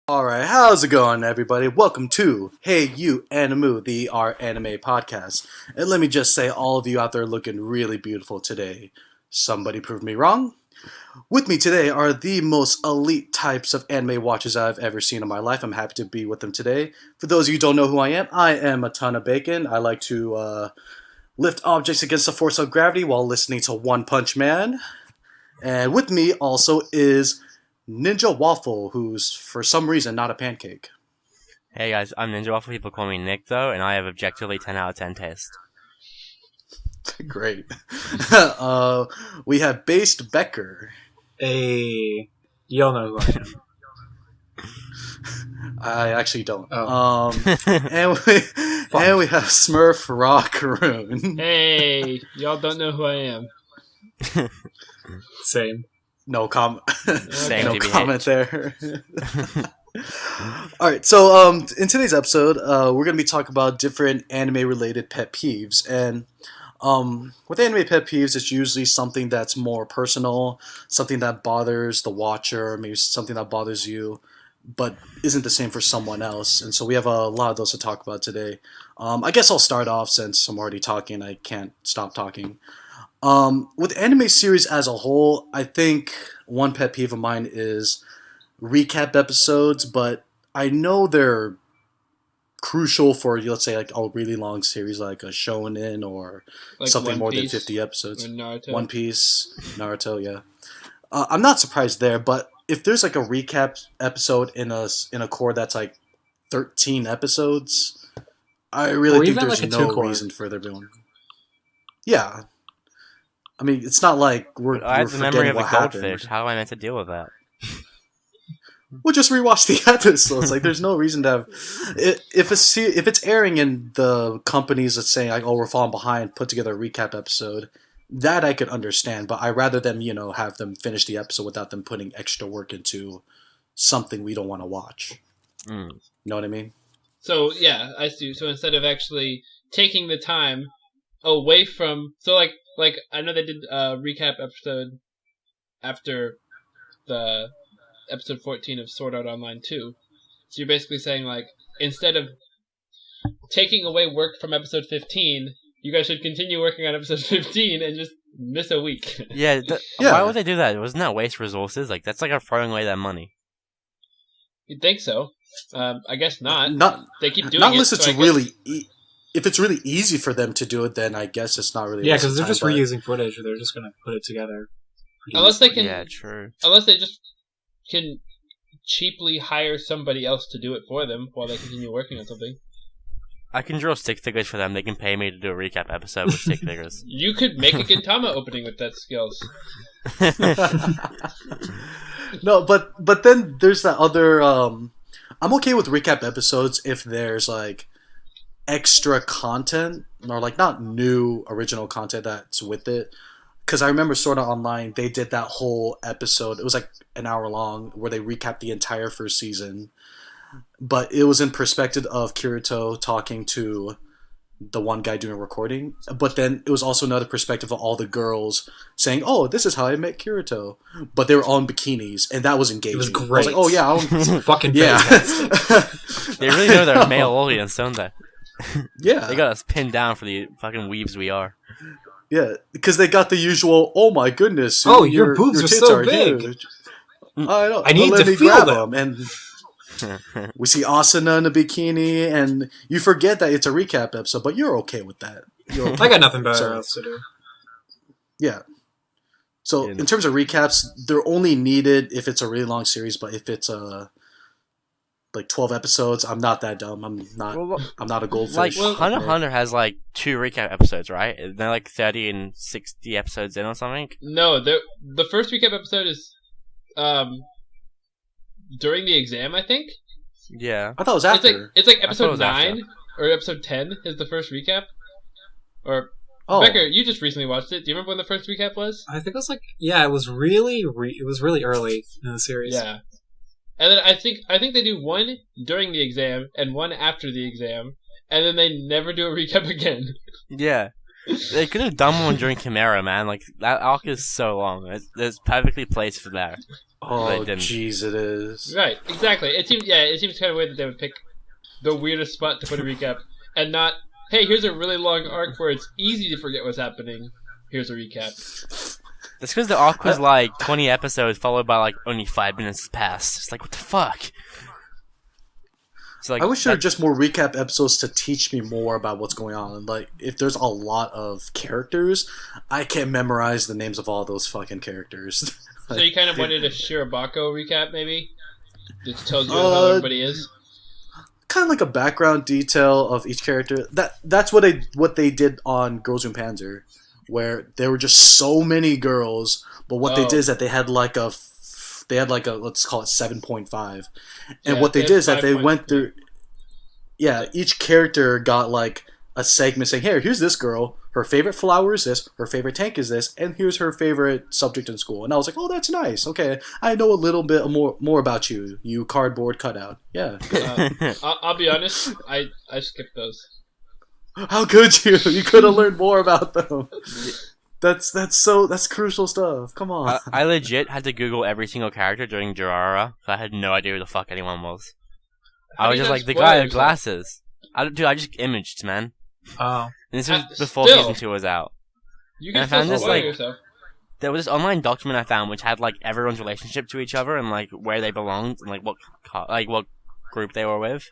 Alright, how's it going, everybody? Welcome to Hey You Animu, the Our Anime podcast. And let me just say, all of you out there are looking really beautiful today. Somebody prove me wrong. With me today are the most elite types of anime watchers I've ever seen in my life. I'm happy to be with them today. For those of you who don't know who I am a ton of bacon. I like to lift objects against the force of gravity while listening to One Punch Man. And with me also is Ninja Waffle, who's for some reason not a pancake. Hey guys, I'm Ninja Waffle. People call me Nick though, and I have objectively 10 out of 10 taste. Great. We have Based Becker. Hey, you all know who I am. I actually don't. Oh. And we have SmurfRockRune. Hey, y'all don't know who I am. Same. No comment. Same no TBH. comment there. All right. So in today's episode, we're gonna be talking about different anime-related pet peeves, and with anime pet peeves, it's usually something that's more personal, something that bothers the watcher, maybe something that bothers you, but isn't the same for someone else. And so we have a lot of those to talk about today. I guess I'll start off since I'm already talking. I can't stop talking. With anime series as a whole, I think one pet peeve of mine is recap episodes, but I know they're crucial for, let's say, like a really long series like a shonen or Like something One more than Piece 50 episodes. or Naruto. One Piece, Naruto, yeah. I'm not surprised there, but if there's like a recap episode in a core that's like 13 episodes, I really Or think even there's like a no two-core. reason for there being. Yeah. I mean, it's not like we're I have the memory forgetting of a what goldfish. happened. How am I meant to deal with that? We'll just rewatch the episodes. Like, there's no reason to have. If it's airing in the companies that's saying like, "Oh, we're falling behind," put together a recap episode, that I could understand. But I'd rather them, have them finish the episode without them putting extra work into something we don't want to watch. Mm. You know what I mean? So yeah, I see. So instead of actually taking the time away from, like I know they did a recap episode after the episode 14 of Sword Art Online 2. So you're basically saying like instead of taking away work from episode 15, you guys should continue working on episode 15 and just miss a week. Yeah, Yeah. Why would they do that? Wasn't that waste resources? Like, that's like throwing away that money. You'd think so. I guess not. Not They keep doing not it. unless so it's I guess- really. If it's really easy for them to do it, then I guess it's not really. Yeah, a waste because of they're time, just but- reusing footage, or they're just gonna put it together. pretty Unless they easily. can, Yeah, true. unless they just can cheaply hire somebody else to do it for them while they continue working on something. I can draw stick figures for them. They can pay me to do a recap episode with stick figures. You could make a Gintama opening with that skills. No, but then there's that other. I'm okay with recap episodes if there's like extra content or like not new original content that's with it. Because I remember Sword Art Online, they did that whole episode. It was like an hour long where they recapped the entire first season, but it was in perspective of Kirito talking to the one guy doing recording. But then it was also another perspective of all the girls saying, "Oh, this is how I met Kirito," but they were all in bikinis, and that was engaging. It was I was great. like, "Oh yeah, It's fucking yeah." fantastic. They really know their male audience, don't they? Yeah, They got us pinned down for the fucking weebs we are. yeah, because they got the usual. Oh my goodness! Oh, your boobs are tits so big. huge." I know. I need let to me feel grab them. And we see Asuna in a bikini, and you forget that it's a recap episode, but you're okay with that. You're okay. I got nothing better So- else to do. Yeah. So Yeah. in terms of recaps, they're only needed if it's a really long series, but if it's like 12 episodes, I'm not that dumb. I'm not a goldfish. Like, Well- Hunter x Hunter has like 2 recap episodes, right? They're like 30 and 60 episodes in or something. No, the first recap episode is during the exam, I think. Yeah. I thought it was It's after. like thought it episode was after. 9 or episode 10 is the first recap. Or Oh, Becker, you just recently watched it. Do you remember when the first recap was? I think it was like, yeah, it was really early in the series. Yeah. And then I think they do one during the exam and one after the exam, and then they never do a recap again. Yeah. They could have done one during Chimera, man. Like that arc is so long. It's perfectly placed for there. Oh, didn't. jeez, it is. Right, exactly. It seems kind of weird that they would pick the weirdest spot to put a recap and not, hey, here's a really long arc where it's easy to forget what's happening. Here's a recap. That's because the arc was like 20 episodes, followed by like only 5 minutes past. It's like, what the fuck? So, like, I wish there were just more recap episodes to teach me more about what's going on. Like, if there's a lot of characters, I can't memorize the names of all those fucking characters. So you kind of wanted a Shirobako recap, maybe? That tells you how everybody is? Kind of like a background detail of each character. That's what they did on Girls and Panzer, where there were just so many girls, but what they did is that they had like a let's call it 7.5, and what they did is that they went through. Yeah, each character got like a segment saying, "Here, here's this girl. Her favorite flower is this. Her favorite tank is this, and here's her favorite subject in school." And I was like, "Oh, that's nice. Okay, I know a little bit more about you. You cardboard cutout. Yeah." I'll be honest. I skipped those. How could you? You could have learned more about them. That's crucial stuff. Come on. I legit had to Google every single character during Durara. I had no idea who the fuck anyone was. I was just like, the guy with glasses. I just imaged, man. Oh. And this was before season 2 was out. You can still spoil like, yourself. There was this online document I found which had like everyone's relationship to each other and like where they belonged and like what group they were with.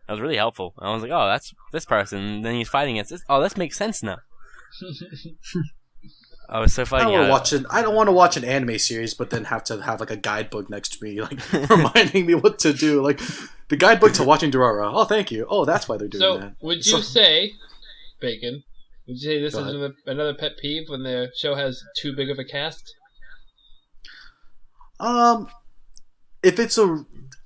It was really helpful. I was like, oh, that's this person. And then he's fighting against this. Oh, this makes sense now. I was so funny. I don't want to watch an anime series, but then have to have like a guidebook next to me, like reminding me what to do. Like the guidebook to watching Durara. Oh, thank you. Oh, that's why they're doing that. So, would you say, Bacon? Would you say this is another pet peeve when the show has too big of a cast? If it's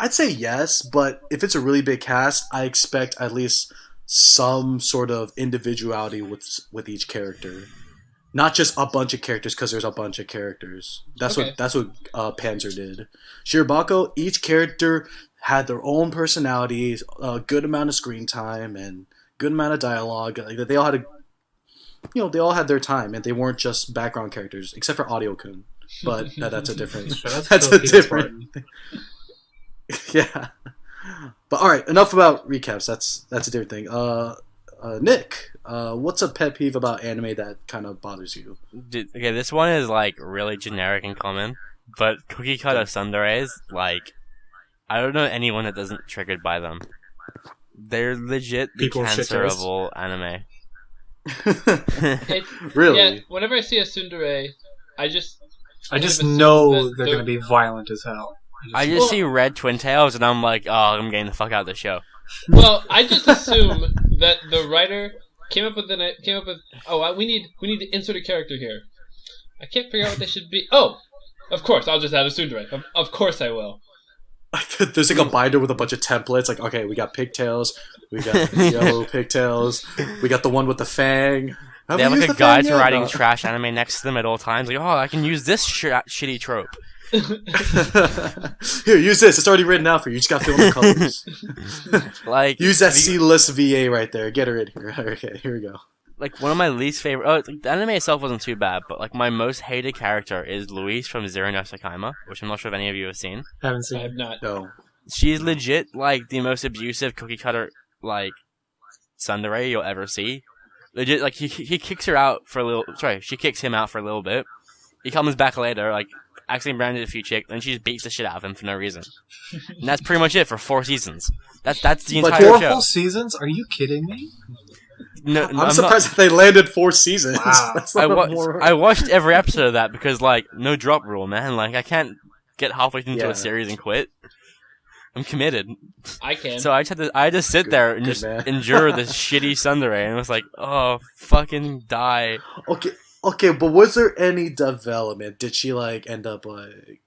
I'd say yes, but if it's a really big cast, I expect at least some sort of individuality with each character. Not just a bunch of characters because there's a bunch of characters. That's what Panzer did. Shirobako, each character had their own personalities, a good amount of screen time, and good amount of dialogue. Like they all had they all had their time, and they weren't just background characters, except for Audio-kun. But that's a different. That's a different. Yeah. But all right, enough about recaps. That's a different thing. Nick, what's a pet peeve about anime that kind of bothers you? Okay, this one is like really generic and common, but cookie cutter tsunderes, like, I don't know anyone that doesn't triggered by them. They're legit the cancer of all anime. Really? Yeah. Whenever I see a tsundere, I just know they're going to be violent as hell. I just see red twin tails and I'm like, oh, I'm getting the fuck out of the show. Well, I just assume that the writer came up with we need to insert a character here. I can't figure out what they should be. Oh, of course, I'll just add a tsundere. Of course I will. There's like a binder with a bunch of templates. Like, okay, we got pigtails, we got yellow pigtails, we got the one with the fang. They have like a guide to writing trash anime next to them at all times. Like, oh, I can use this shitty trope. Here, use this. It's already written out for you. You just got to fill in the colors. Like, use that C-list VA right there. Get her in here. Okay, here we go. Like, one of my least favorite... Oh, the anime itself wasn't too bad, but like my most hated character is Louise from Zero no Sakaima, which I'm not sure if any of you have seen. Haven't seen. I have not. No. She's legit like the most abusive cookie cutter like tsundere you'll ever see. Legit, like he kicks her out for a little. Sorry, she kicks him out for a little bit. He comes back later, like accidentally branded a few chicks, and she just beats the shit out of him for no reason. And that's pretty much it for 4 seasons. That's the entire show. 4 whole seasons? Are you kidding me? No, I'm surprised that they landed 4 seasons. Wow. I watched every episode of that because like no drop rule, man. Like I can't get halfway into a series and quit. I'm committed. I can. So I had to sit there and just endure this shitty tsundere, and it was like, oh, fucking die. Okay, but was there any development? Did she like end up like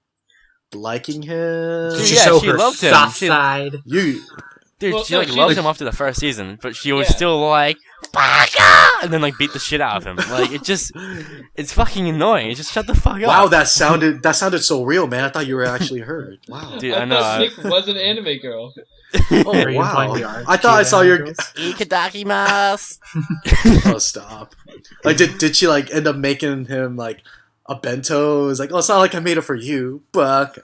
liking him? Did she loved him. Soft side. Dude, she like loved him after the first season, but she was still like, Baka! And then like beat the shit out of him. Like it's fucking annoying. Just shut the fuck up. Wow, that sounded so real, man. I thought you were actually hurt. Wow. Dude, I I know. thought Nick was an anime girl. Oh Are you implying wow. we are I thought I saw your. girls? Ikadakimasu. Oh stop. Like did she like end up making him like a bento? It's like, oh, it's not like I made it for you, but.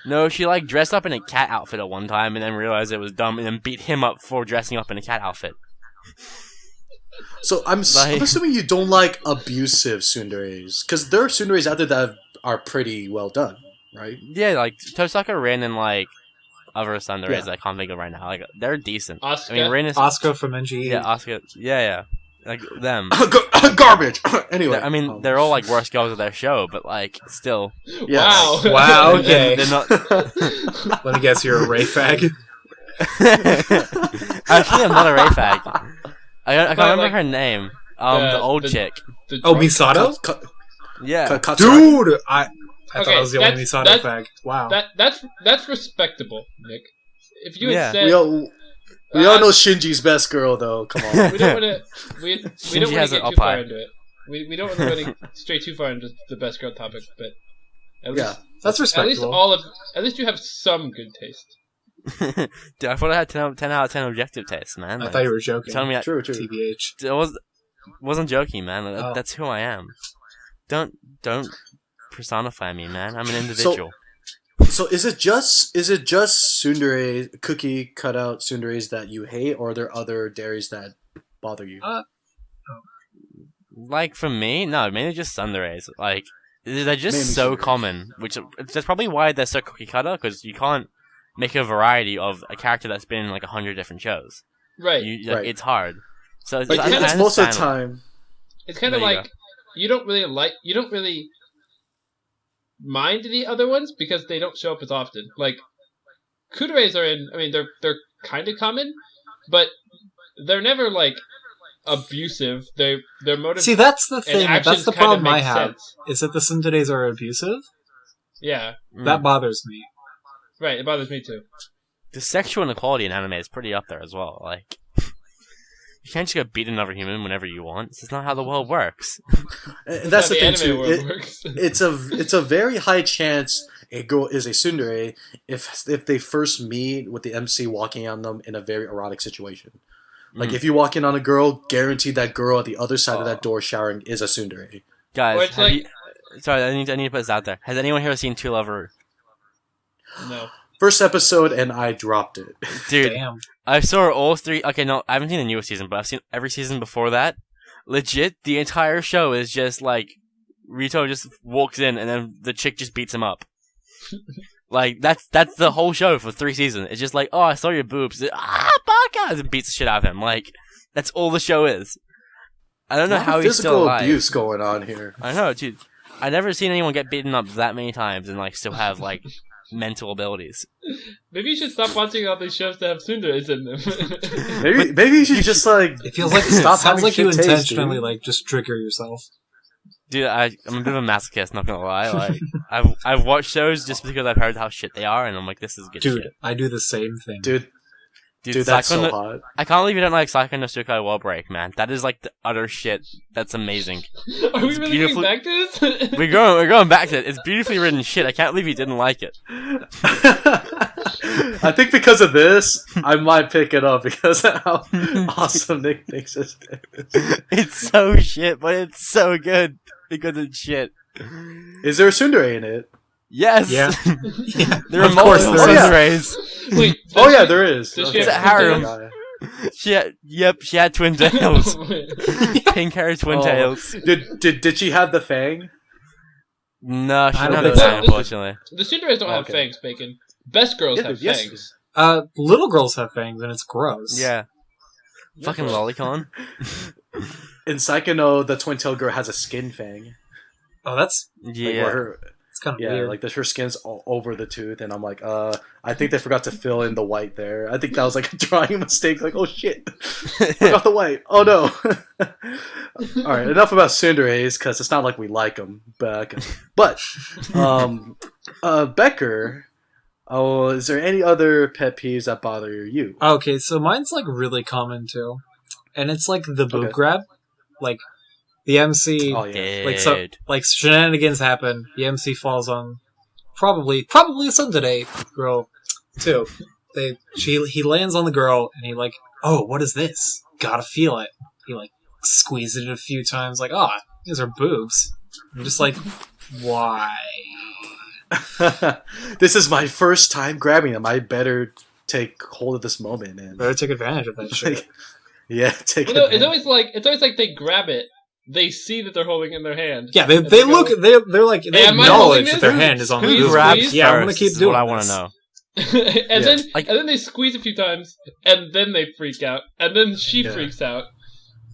No, she like dressed up in a cat outfit at one time and then realized it was dumb and then beat him up for dressing up in a cat outfit. So I'm assuming you don't like abusive tsunderes, because there are tsunderes out there that are pretty well done, right? Yeah, like Tosaka Rin and like other tsunderes Yeah. I can't think of right now. Like they're decent. Asuka. I mean, Rin is Asuka from NGE. yeah, Asuka. Yeah, like them. Garbage. Anyway, I mean, they're all like worst girls of their show, but like still, yes. Wow. Wow, okay. they're not. Let me guess, you're a Ray fag. Actually, I'm not a Ray fag. I can't But, remember like, her name. The old the- chick. The Oh, drunk- Misato? Yeah. Dude! I thought Okay, I was the only that's- Misato that's- fag. Wow. That's respectable, Nick. If you Yeah. had said We all know Shinji's best girl, though. Come on. we don't want to we Shinji don't want has to it get up too far high. into it. We don't want to stray too far into the best girl topic, but at least Yeah. That's respectable. at least you have some good taste. Dude, I thought I had 10 out of 10 objective taste, man. I Like, thought you were joking. tell me True. TBH. I wasn't joking, man. Oh. That's who I am. Don't personify me, man. I'm an individual. So is it just tsundere cookie cutout tsunderes that you hate, or are there other dairies that bother you? Like for me, no, mainly just tsunderes. Like they're just Mainly so tsunderes. common, which that's probably why they're so cookie cutter, because you can't make a variety of a character that's been in like 100 different shows. Right. Right. It's hard. So Like, I it's most of the understand. time. It's kind of There you like you don't really mind the other ones because they don't show up as often. Like kuderes are in. I mean, they're kind of common, but they're never like abusive. Their motive. See, that's the and thing. actions That's the kind of problem I make have. sense. Is that the tsunderes are abusive? Yeah. Mm. That bothers me. Right. It bothers me too. The sexual inequality in anime is pretty up there as well. Like, you can't just go beat another human whenever you want. That's not how the world works. And that's the How thing anime too. world works. It's a very high chance a girl is a tsundere if they first meet with the MC walking on them in a very erotic situation. Like Mm. if you walk in on a girl, guaranteed that girl at the other side of that door showering is a tsundere. Or Guys, it's like- sorry, I need to put this out there. Has anyone here seen To Love Ru? No. First episode and I dropped it. Dude, Damn. I saw all three. Okay, no, I haven't seen the newest season, but I've seen every season before that. Legit, the entire show is just like Rito just walks in and then the chick just beats him up. Like that's the whole show for 3 seasons. It's just like, oh, I saw your boobs, baka, and beats the shit out of him. Like that's all the show is. I don't know how he's still physical alive. abuse going on here. I know, dude. I've never seen anyone get beaten up that many times and like still have like mental abilities. Maybe you should stop watching all these shows that have tsunderes in them. Maybe you should just like It feels like Stop it sounds having like you shit taste, intentionally dude. like just trigger yourself. Dude, I'm a bit of a masochist, not gonna lie. Like, I've watched shows just because I've heard how shit they are, and I'm like, this is good Dude, shit. I do the same thing. dude, that's Psycho so no- hot. I can't believe you don't like Psycho no Sukai Wall Break, man. That is like the utter shit. That's amazing. Are we It's really beautiful- getting back to this? We're going back to it. It's beautifully written shit. I can't believe you didn't like it. I think because of this, I might pick it up because of how awesome Nick thinks it is. It's so shit, but it's so good because it's shit. Is there a tsundere in it? Yes. Yeah. Yeah. There are Of course multiple there is. Sunrays. Wait. Oh yeah, there is. Does she It's have a harem. Yeah. She had twin tails. Pink hair twin Oh. tails. Did she have the fang? No, she I didn't don't have the think so. time, unfortunately. The tsunderes don't have Okay. fangs, Bacon. Best girls Yeah, have yes. fangs. Little girls have fangs and it's gross. Yeah. Fucking lolicon. In Psycho no, the twin tail girl has a skin fang. Oh, that's Like, Yeah. where her, it's kind of yeah, weird. like her skin's over the tooth, and I'm like, I think they forgot to fill in the white there. I think that was like a drawing mistake. Like, oh shit, forgot the white. Oh no. All right, enough about tsunderes because it's not like we like them. But Becker, oh, is there any other pet peeves that bother you? Okay, so mine's like really common too. and it's like the boob Okay. grab. Like, the MC, Oh yeah. like shenanigans happen, the MC falls on probably a Sunday girl, too. He lands on the girl, and he like, oh, what is this? Gotta feel it. He like, squeezes it a few times, like, oh, these are boobs. I'm just like, why? This is my first time grabbing them. I better take hold of this moment and Better take advantage of that shit. yeah, take You know, advantage. it's always like they grab it, they see that they're holding it in their hand. Yeah, they and go, look, they're like, they Hey, am I holding acknowledge that this? their hand is on the Who boob. grabs Yeah, I'm gonna first keep is doing what I want this. to know. and Yeah. then they squeeze a few times, and then they freak out, and then she Yeah. freaks out.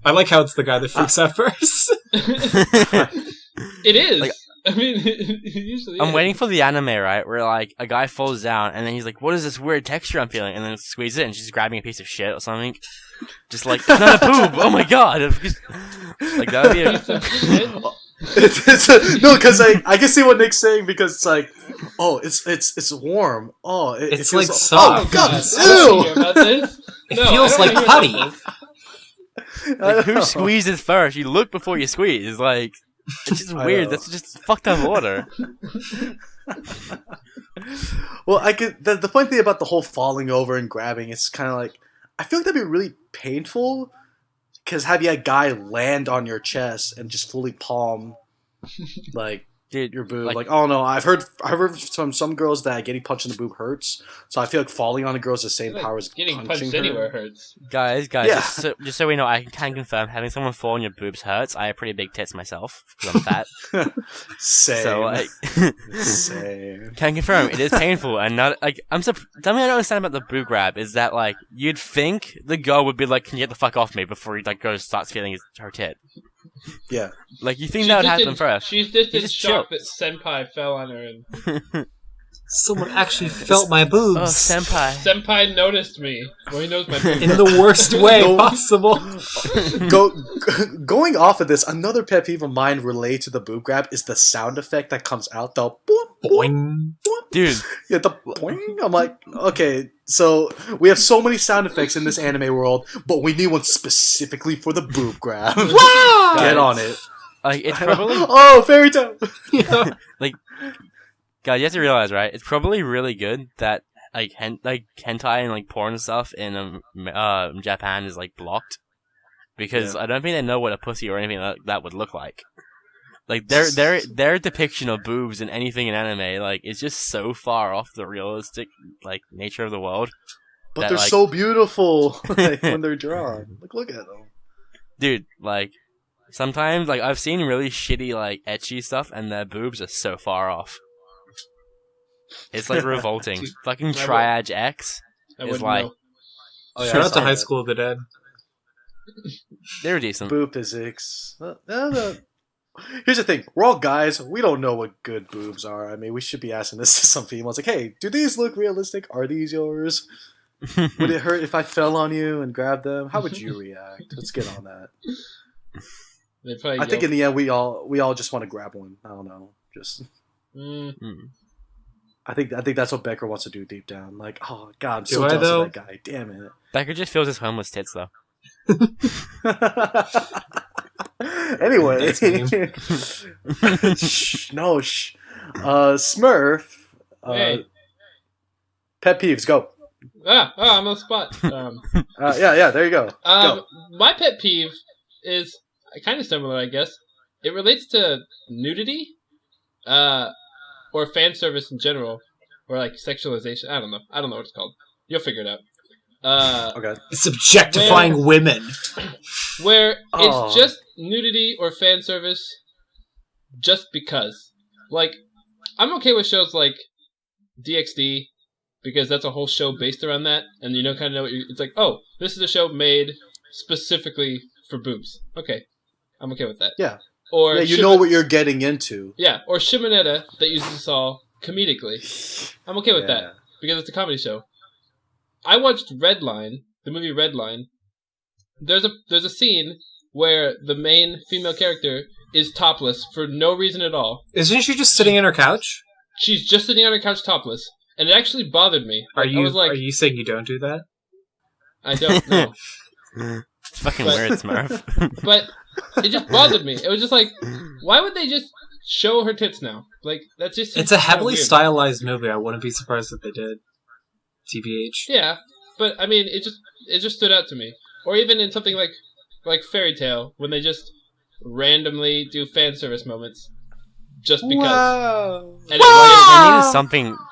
I like how it's the guy that freaks out first. It is. Like- I mean, it usually I'm is. waiting for the anime, right, where like a guy falls down and then he's like, "What is this weird texture I'm feeling?" And then squeezes it, and she's grabbing a piece of shit or something. Just like, it's not a boob. Oh my god! Like that would be Piece of shit. No, because I can see what Nick's saying because it's like, oh, it's warm. Oh, it It's feels like oh soft. god, I don't wanna hear about this. It No, feels I don't like wanna putty. hear about this. Like, who squeezes first? You look before you squeeze. Like, it's just I weird. know. That's just fucked up order. Well, I could. The funny thing about the whole falling over and grabbing, it's kind of like I feel like that'd be really painful because have you a guy land on your chest and just fully palm like Dude, your boob. like- Like, oh no, I've heard from some girls that getting punched in the boob hurts. So I feel like falling on a girl is the same Like, power as getting punching punched her. anywhere hurts. guys, Yeah. just so we know, I can confirm having someone fall on your boobs hurts. I have pretty big tits myself because I'm fat. Same. So, like, Same. can confirm it is painful and not like something I don't understand about the boob grab is that like you'd think the girl would be like, "Can you get the fuck off me?" before he like goes starts feeling her tit. Yeah. Like you think that would happen first. She's just in just shock that chill. Senpai fell on her, and Someone actually felt my boobs. Oh, senpai. Senpai noticed me. Well, he knows my boobs. In the worst way No. possible. Going off of this, another pet peeve of mine related to the boob grab is the sound effect that comes out. The boop, boop, Boing. boop. Dude, Yeah, the boing. I'm like, okay, so we have so many sound effects in this anime world, but we need one specifically for the boob grab. Get on it. like it's probably Oh, fairy tale. God, you have to realize, right? It's probably really good that like hentai and like porn and stuff in Japan is like blocked because Yeah. I don't think they know what a pussy or anything like that would look like. Like their depiction of boobs in anything in anime like is just so far off the realistic like nature of the world. But That, they're like- so beautiful like, when they're drawn. Like, look at them. Dude, like sometimes like I've seen really shitty like ecchi stuff and their boobs are so far off. It's like revolting. Fucking will- Triad X I is wouldn't like know. Oh, yeah, Shout I out to saw High that. School of the Dead. they're decent. Boob physics. Here's the thing. We're all guys. We don't know what good boobs are. I mean, we should be asking this to some females. Like, hey, do these look realistic? Are these yours? Would it hurt if I fell on you and grabbed them? How would you react? Let's get on that. They probably I think in the end, we all just want to grab one. I don't know. Just Mm. I think that's what Becker wants to do deep down. Like, oh god, I'm Do so I, jealous though? of that guy. Damn it. Becker just feels his homeless tits though. Anyway, That's shh, no, shh. Smurf. Hey. Pet peeves, go. I'm on the spot. Yeah, there you go. Go. My pet peeve is kind of similar, I guess. It relates to nudity, or fan service in general, or like sexualization. I don't know what it's called. You'll figure it out. Okay. It's objectifying women. Where Oh. it's just nudity or fan service, just because. Like, I'm okay with shows like DxD, because that's a whole show based around that, and you kind of know what it's like. Oh, this is a show made specifically for boobs. Okay, I'm okay with that. Yeah. Or Yeah, you know what you're getting into. Yeah, or Shimonetta that uses this all comedically. I'm okay with that because it's a comedy show. I watched Redline, the movie Redline. There's a scene where the main female character is topless for no reason at all. Isn't she just sitting in her couch? She's just sitting on her couch topless, and it actually bothered me. Are I was like, you saying you don't do that? I don't know. It's fucking But- weird, Smurf. But it just bothered me. It was just like, why would they just show her tits now? Like, that's just... It's a kinda heavily weird. stylized movie. I wouldn't be surprised if they did. TBH. Yeah, but I mean, it just stood out to me. Or even in something like Fairy Tale, when they just randomly do fan service moments. Just because. Wow. And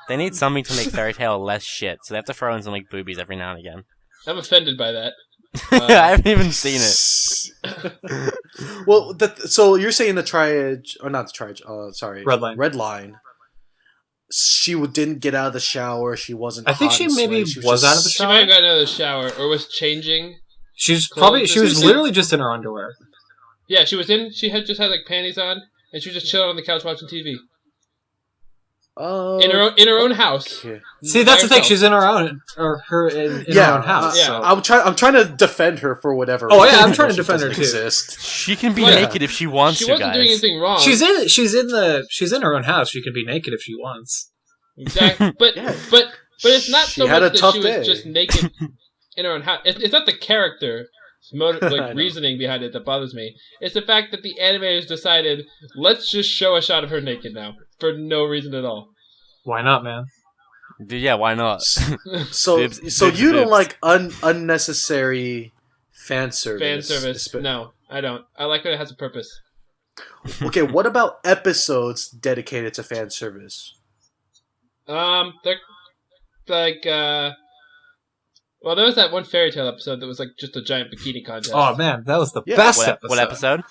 They need something to make Fairy Tale less shit, so they have to throw in some like boobies every now and again. I'm offended by that. I haven't even seen it. Well, so you're saying the triad, or not the triad? Sorry, Red Line. Red Line. She didn't get out of the shower. She wasn't. I think hot she and maybe sweaty. was out of the She shower. might have gotten out of the shower, or was changing. She was She- literally just in her underwear. Yeah, she had just had like panties on, and she was just chilling on the couch watching TV. In her own house. Okay. See, that's the thing. herself. She's in her own, or her in her own house. yeah. so- I'm trying to defend her for whatever. Oh, yeah, reason, I'm trying to she defend her, doesn't too. Exist. She can be Well, yeah. naked if she wants She to, wasn't guys. doing anything wrong. She's in her own house. She can be naked if she wants. Exactly. But Yeah. but it's not She so had much a that tough she day. was just naked in her own house. It's not the character. I know. Reasoning behind it that bothers me. It's the fact that the animators decided, let's just show a shot of her naked now for no reason at all. Why not, man? Dude, yeah, why not? So Bibs- so bibs- you don't bibs. like unnecessary fan service. Fan service. No, I don't. I like when it has a purpose. Okay, what about episodes dedicated to fan service? They're like well, there was that one Fairy Tale episode that was like just a giant bikini contest. Oh man, that was the Yeah. best What episode?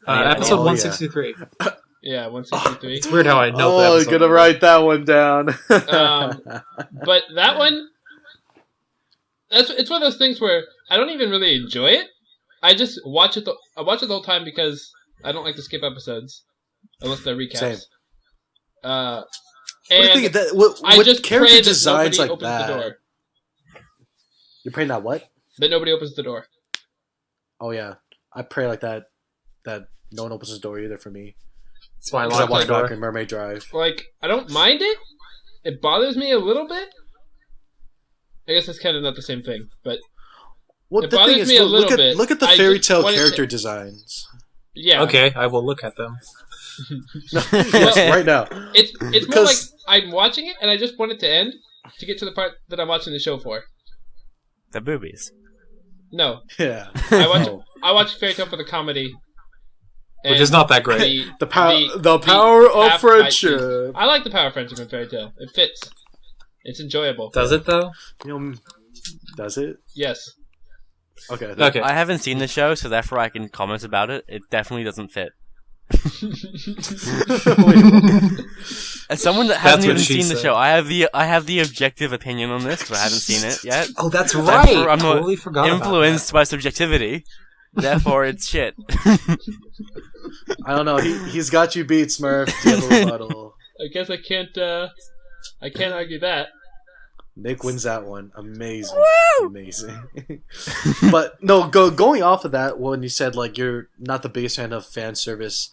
Episode Oh, 163. Yeah, 163. It's weird how I know that. Oh, episode. gonna write that one down. But that one, it's one of those things where I don't even really enjoy it. I just watch it. I watch it the whole time because I don't like to skip episodes unless they're recaps. Same. And What I just character pray that designs nobody like opens that? the door. You're praying that what? That nobody opens the door. Oh yeah, I pray like that. That no one opens his door either for me. That's why I Because I locked watch my door. Rocket Mermaid Drive. Like, I don't mind it. It bothers me a little bit. I guess that's kind of not the same thing, but Well, It the thing bothers is, me a look little at bit. look at the I fairy just tale wanted to- character designs. yeah. Okay, I will look at them. Yes, right now. It's more like Because- I'm watching it and I just want it to end to get to the part that I'm watching the show for. The boobies. No, Yeah. I watch Fairy Tale for the comedy, Which is not that great. The power of half-fight friendship. scenes. I like the power of friendship in Fairy Tale. It fits. It's enjoyable. Does it though? You know, does it? Yes. Okay. Okay. I haven't seen the show, so therefore I can comment about it. It definitely doesn't fit. As someone that hasn't That's what even she seen the said. show, I have the objective opinion on this because I haven't seen it yet. Oh, that's Therefore, right. I'm not Totally forgot influenced by subjectivity. Therefore, it's shit. I don't know. He's got you beat, Smurf. Do you have a rebuttal? I guess I can't argue that. Nick wins that one. Amazing. Amazing. But no, going off of that, when you said like you're not the biggest fan of fan service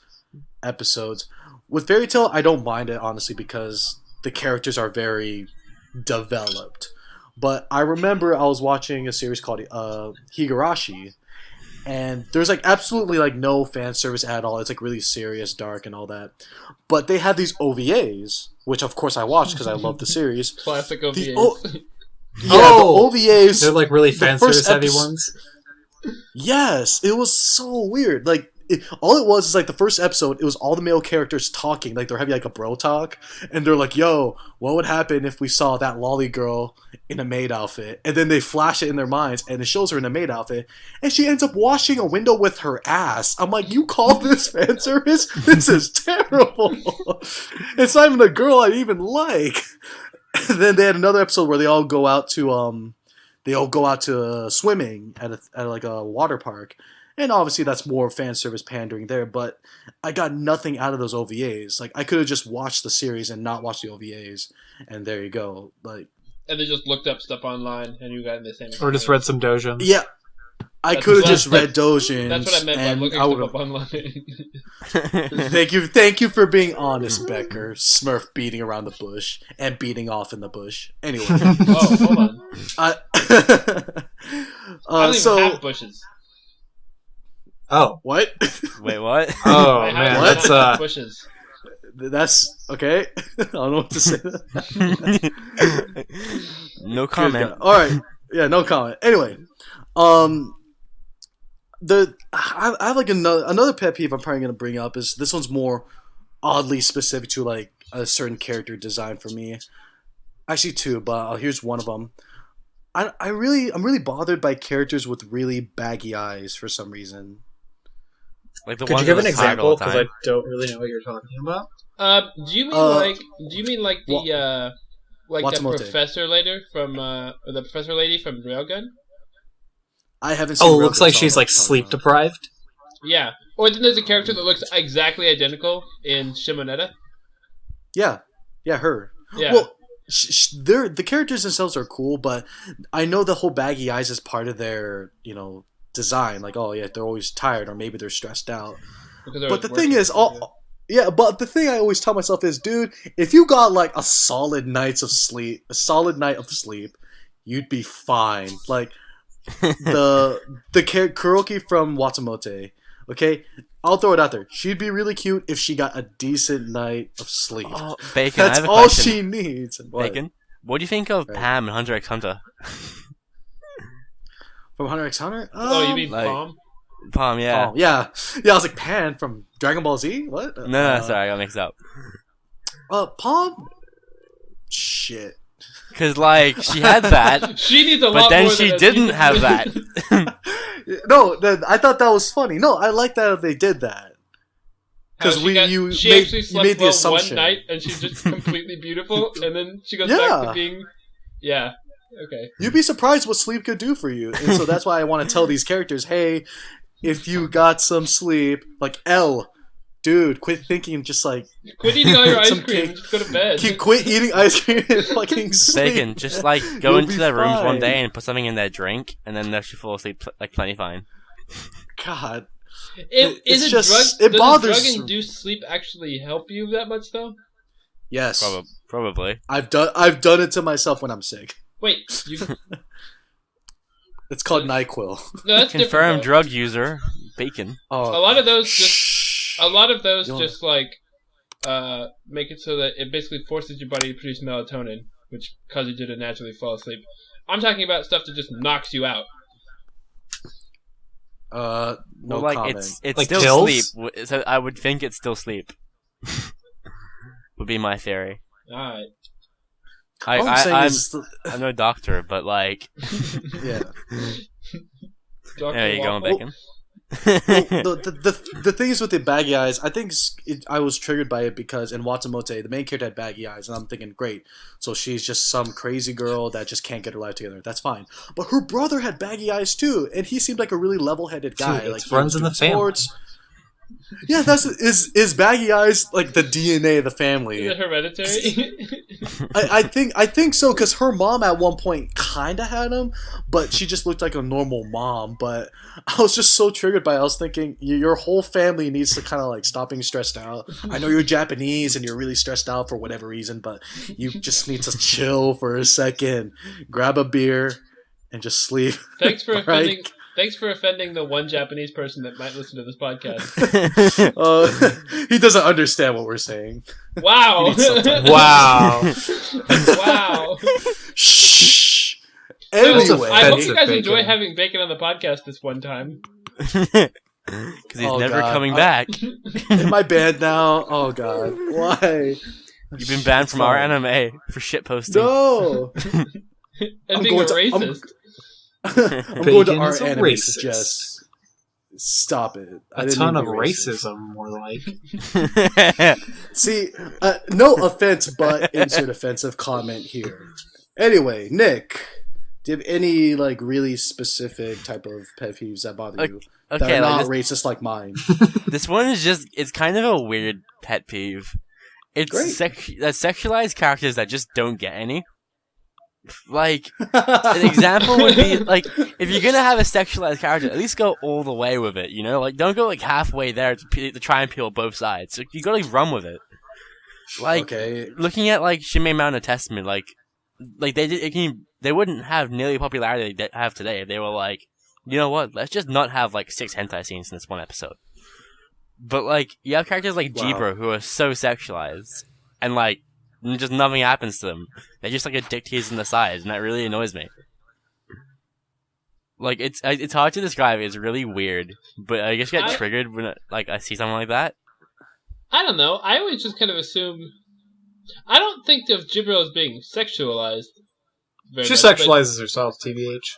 episodes, with Fairy Tale, I don't mind it honestly because the characters are very developed. But I remember I was watching a series called Higurashi, and there's like absolutely like no fan service at all. It's like really serious, dark, and all that. But they had these OVAs, which of course I watched because I love the series. Classic OVAs. Yeah, Oh! the OVAs. They're like really The fan first service heavy episode- ones. Yes, it was so weird. Like, all it was is like the first episode, it was all the male characters talking. Like, they're having like a bro talk. And they're like, yo, what would happen if we saw that lolly girl in a maid outfit? And then they flash it in their minds, and it shows her in a maid outfit. And she ends up washing a window with her ass. I'm like, you call this fan service? This is terrible. It's not even a girl I even like. And then they had another episode where they all go out to swimming at like a water park, and obviously that's more fan service pandering there. But I got nothing out of those OVAs. Like I could have just watched the series and not watched the OVAs, and there you go. Like And they just looked up stuff online and you got in the same. Or just read some dojins. yeah, I That's could have what- just read dojins. That's what I meant by and looking I stuff would've- up online. Thank you for being honest, Becker. Smurf beating around the bush and beating off in the bush. Anyway, Oh, hold on. I, I don't even so have bushes. Oh. What? Wait, what? Oh, I man. have What? That's, bushes. That's okay. I don't know what to say. No comment. All right. Yeah, no comment. Anyway, I have like another pet peeve I'm probably gonna bring up is this one's more oddly specific to like a certain character design for me. Actually, two, but here's one of them. I'm really bothered by characters with really baggy eyes for some reason. Like the could you ones give that an are tired all example? the Because I time. don't really know what you're talking about. Do you mean like the like that Watsumote. professor lady from the professor lady from Railgun? I haven't seen. Oh, it Railgun, looks like so I she's don't know like what you're sleep talking deprived. Yeah. Or then there's a character that looks exactly identical in Shimonetta. about. Yeah, her. Yeah. Well, the characters themselves are cool, but I know the whole baggy eyes is part of their design. Like, oh yeah, they're always tired, or maybe they're stressed out. Because they're But the always thing working. is, but the thing I always tell myself is, dude, if you got like a solid night of sleep, you'd be fine. Like the Kuroki from Watsumote, okay? I'll throw it out there. She'd be really cute if she got a decent night of sleep. Oh, Bacon, I That's have a all question. she needs. What? Bacon, what do you think of Right. Pam and Hunter x Hunter? From Hunter x Hunter? Oh, you mean like- Palm? Palm, yeah. Oh, yeah. I was like, Pan from Dragon Ball Z? What? No, sorry, I got mixed up. Palm? Shit. Because, like, she had that, She needs a lot but then more she than a didn't decent- have that. No, I thought that was funny. No, I like that they did that. How 'Cause she you actually slept made the well assumption. one night and she's just completely beautiful, and then she goes Yeah. back to being, yeah, okay. You'd be surprised what sleep could do for you. And so that's why I want to tell these characters, hey, if you got some sleep, like L, dude, quit thinking just like Quit eating all your ice Some cream. cake. Just go to bed. quit eating ice cream and fucking sleep. Bacon, just, like, go You'll into be their rooms one fine. day and put something in their drink, and then they'll fall asleep, like, plenty fine. God. Is It's a just- drug? it Does bothers- a drug-induced sleep actually help you that much, though? Yes. Probably. I've done it to myself when I'm sick. Wait, you It's called NyQuil. no, that's Confirmed different. drug user, Bacon. Oh. A lot of those just Shh. You'll- just like make it so that it basically forces your body to produce melatonin, which causes you to naturally fall asleep. I'm talking about stuff that just knocks you out. No Well, like, comment. it's Like still pills? sleep. So I would think it's still sleep. Would be my theory. Alright. All I'm saying I'm is, I'm no doctor, but like, yeah. Dr. there you go, Waffle? Bacon. The thing is with the baggy eyes, I think I was triggered by it because in Watsumote, the main character had baggy eyes, and I'm thinking, great, so she's just some crazy girl that just can't get her life together. That's fine. But her brother had baggy eyes too, and he seemed like a really level-headed guy. Dude, like it he runs was in the doing family. sports. Yeah, is baggy eyes like the DNA of the family. Is it hereditary? I think so because her mom at one point kind of had him, but she just looked like a normal mom. But I was just so triggered by it. I was thinking your whole family needs to kind of like stop being stressed out. I know you're Japanese and you're really stressed out for whatever reason, but you just need to chill for a second, grab a beer, and just sleep. Thanks for Right. offending. Thanks for offending the one Japanese person that might listen to this podcast. He doesn't understand what we're saying. Wow! He needs some time. Wow. Wow! Shh. That's Anyway, I hope you offensive, guys enjoy Bacon. having Bacon on the podcast this one time. Because he's Oh, never God. coming back. in my band now. Oh God, why? You've been banned from our Fine. anime for shitposting. No. And I'm being a going to- I'm- racist. I'm going to Bacon our is a anime racist. suggest. Stop it. I A didn't ton mean of to be racist. racism, more like. See, no offense, but insert offensive comment here. Anyway, Nick, do you have any like really specific type of pet peeves that bother you that Okay, are like not racist like mine? this one is it's kind of a weird pet peeve. It's Great. sexualized characters that just don't get any. Like, an example would be, like, if you're gonna have a sexualized character, at least go all the way with it, you know? Like, don't go, like, halfway there to try and peel both sides. So you gotta run with it. Like, Okay. looking at, like, Shinmei Mountain Testament, like they wouldn't have nearly the popularity they have today if they were, like, you know what? Let's just not have like 6 hentai scenes in this one episode. But like, you have characters like Wow. Jibro who are so sexualized, and like, just nothing happens to them. They're just like a dick tease in the sides, and that really annoys me. Like, it's hard to describe. It's really weird, but I just get triggered when I see something like that. I don't know. I always just kind of assume. I don't think of Jibro as being sexualized. She sexualizes herself, TBH.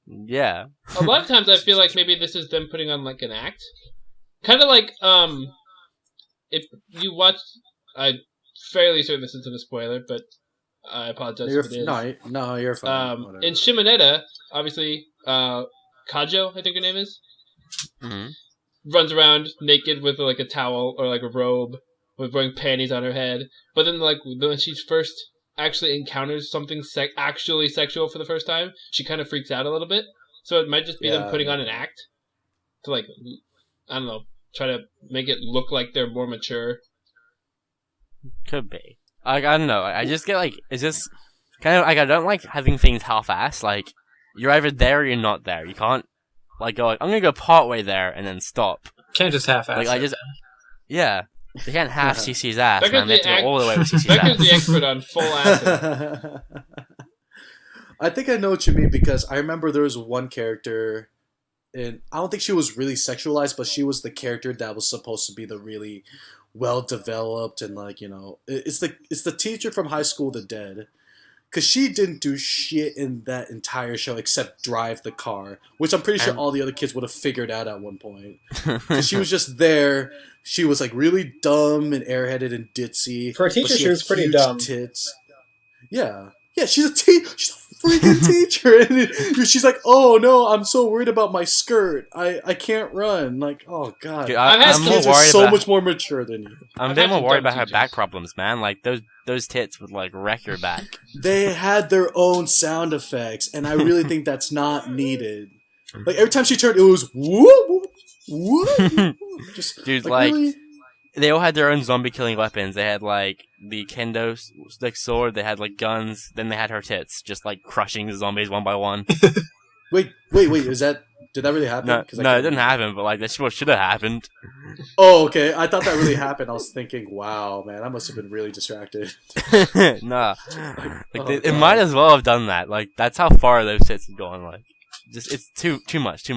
Yeah. A lot of times I feel like maybe this is them putting on like an act. Kind of like, if you watch, I'm fairly certain this isn't a spoiler, but I apologize if it is. No, you're fine. In Shimonetta, obviously, Kajo, I think her name is, runs around naked with like a towel or like a robe, with wearing panties on her head. But then, like, when she first actually encounters something actually sexual for the first time, she kind of freaks out a little bit. So it might just be them putting on an act to, like, I don't know, try to make it look like they're more mature. Could be. I don't know. I just get like, it's just kind of like, I don't like having things half-assed. Like, you're either there or you're not there. You can't like go like, I'm gonna go part way there and then stop. Can't just half-ass it. Yeah. They can't half CC's ass, man. They have to go all the way with CC's Becca's the ass. expert on full acid. I think I know what you mean, because I remember there was one character, and I don't think she was really sexualized, but she was the character that was supposed to be the really well developed, and like, you know, it's the teacher from High School of the Dead, because she didn't do shit in that entire show except drive the car, which I'm pretty sure all the other kids would have figured out at one point. 'Cause she was just there. She was like really dumb and airheaded and ditzy. For a teacher, she was pretty huge dumb. Tits. Yeah, she's a freaking teacher, and she's like, "Oh no, I'm so worried about my skirt. I can't run." Like, oh god, Dude, these kids are so much more mature than you. I'm way more worried about her back problems, man. Like those tits would like wreck your back. They had their own sound effects, and I really think that's not needed. Like every time she turned, it was whoop whoop. Just, dude, really? They all had their own zombie killing weapons. They had like the kendo like sword. They had like guns. Then they had her tits, just like crushing the zombies one by one. Wait! Did that really happen? No, it didn't happen. But like that's what should have happened. Oh, okay. I thought that really happened. I was thinking, wow, man, I must have been really distracted. Nah, it might as well have done that. Like that's how far those tits have gone. Like, just it's too much.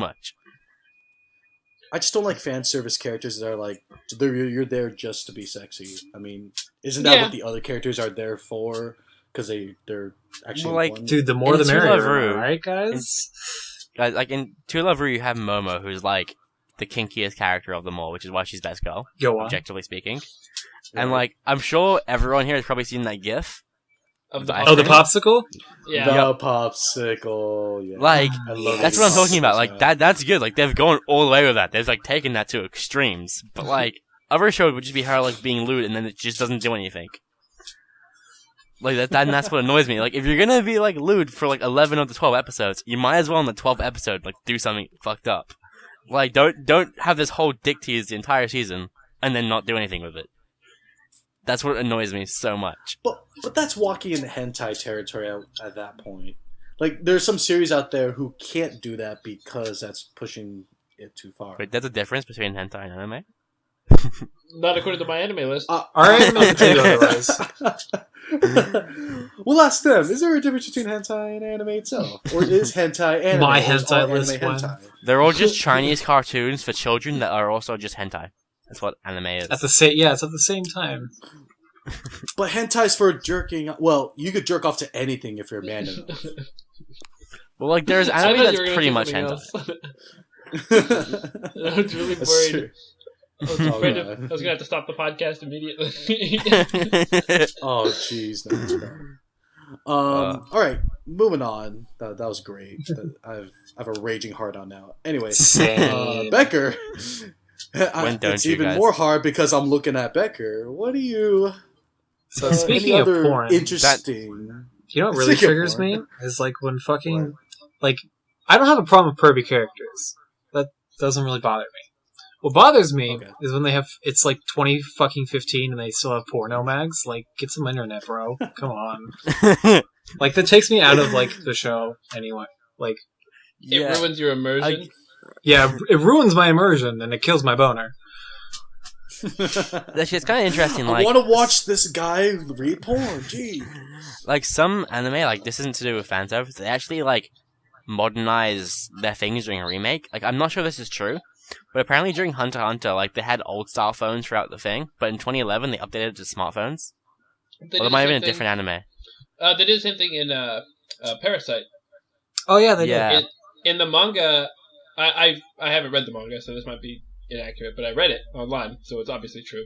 I just don't like fan service characters that are like, you're there just to be sexy. I mean, isn't that what the other characters are there for? Because they're actually like, dude, the more the merrier, right, guys? Guys, like in To Love Ru, you have Momo, who's like the kinkiest character of them all, which is why she's best girl, objectively speaking. Yeah. And like, I'm sure everyone here has probably seen that GIF of the the popsicle. Yeah, the popsicle. Yeah. Like, that's what I'm talking about. Like that's good. Like they've gone all the way with that. They've like taken that to extremes. But like, other shows would just be her like being lewd, and then it just doesn't do anything. Like and that's what annoys me. Like, if you're gonna be like lewd for like 11 of the 12 episodes, you might as well in the 12th episode like do something fucked up. Like, don't have this whole dick tease the entire season and then not do anything with it. That's what annoys me so much. But that's walking into hentai territory at that point. Like, there's some series out there who can't do that because that's pushing it too far. Wait, there's a difference between hentai and anime? Not according to my anime list. Our anime would tell you otherwise. We'll ask them. Is there a difference between hentai and anime itself? Or is hentai anime? My hentai list hentai? They're all just Chinese cartoons for children that are also just hentai. That's what anime is. It's at the same time. But hentai's for jerking. Well, you could jerk off to anything if you're a man enough. Well, like there's anime that's pretty much hentai. I was really worried. I was afraid I was gonna have to stop the podcast immediately. Oh, jeez. All right, moving on. That was great. I have a raging heart on now. Anyway, Becker. It's even more hard because I'm looking at Becker. What do you? So speaking of porn, interesting. You know what really triggers me is like when fucking like I don't have a problem with pervy characters. That doesn't really bother me. What bothers me is when they have it's like 2015 and they still have porno mags. Like, get some internet, bro. Come on. Like, that takes me out of like the show anyway. Like, Yeah. ruins your immersion. Yeah, it ruins my immersion and it kills my boner. That shit's kind of interesting. I Like, want to watch this guy read porn. Gee. like some anime, like this isn't to do with fan service. They actually like modernize their things during a remake. Like, I'm not sure this is true, but apparently during Hunter x Hunter, like they had old style phones throughout the thing, but in 2011 they updated it to smartphones. Well, it might have been a different anime. They did the same thing in Parasite. Oh yeah, they Yeah. In the manga, I haven't read the manga, so this might be inaccurate, but I read it online, so it's obviously true.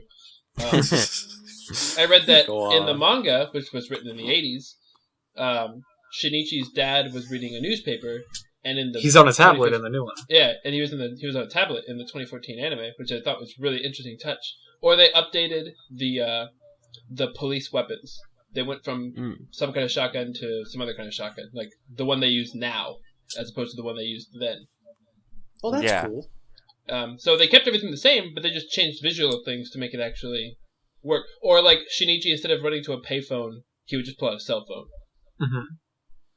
I read that in the manga, which was written in the 80s, Shinichi's dad was reading a newspaper, and in the he's on a tablet in the new one. Yeah, and he was on a tablet in the 2014 anime, which I thought was really interesting touch. Or they updated the police weapons. They went from some kind of shotgun to some other kind of shotgun, like the one they use now, as opposed to the one they used then. Oh, that's Yeah. cool. So they kept everything the same, but they just changed visual things to make it actually work. Or like Shinichi, instead of running to a payphone, he would just pull out a cell phone. Mm-hmm.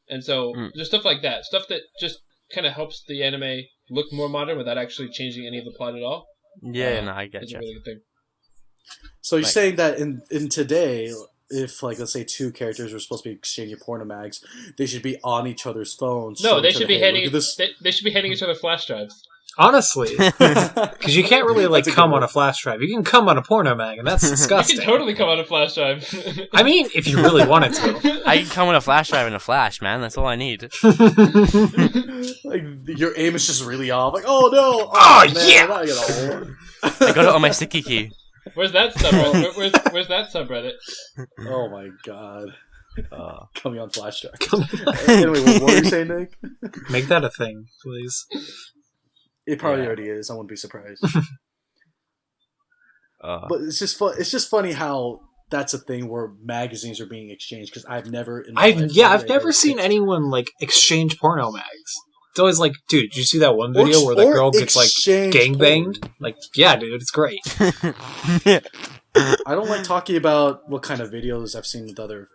And so there's stuff like that, stuff that just kind of helps the anime look more modern without actually changing any of the plot at all. Yeah, no, I get It's a you. really good thing. So you're Like- saying that in today, if like let's say two characters were supposed to be exchanging porno mags, they should be on each other's phones. No, showing they each should other, be "Hey, handing look at this." they should be handing each other flash drives. Honestly, because you can't really like That's a come good on one. a flash drive. You can come on a porno mag, and that's You disgusting. can totally come on a flash drive. I mean, if you really wanted to. I can come with a flash drive and a flash, man. That's all I need. Like your aim is just really off. Like, oh no! Oh, man, yeah! I got I got it on my sticky key. Where's that subreddit? Where's that subreddit? Oh my god! Uh, Coming on flash drive. Anyway, what were you saying, Nick? Make that a thing, please. It probably Yeah. already is. I wouldn't be surprised. uh, But it's just It's just funny how that's a thing where magazines are being exchanged. Because I've never. In my life I've really never ever seen picked- anyone like exchange porno mags. It's always like, dude, did you see that one video where that or girl gets like exchange gangbanged? porn. Like, yeah, dude, it's great. I don't like talking about what kind of videos I've seen with other.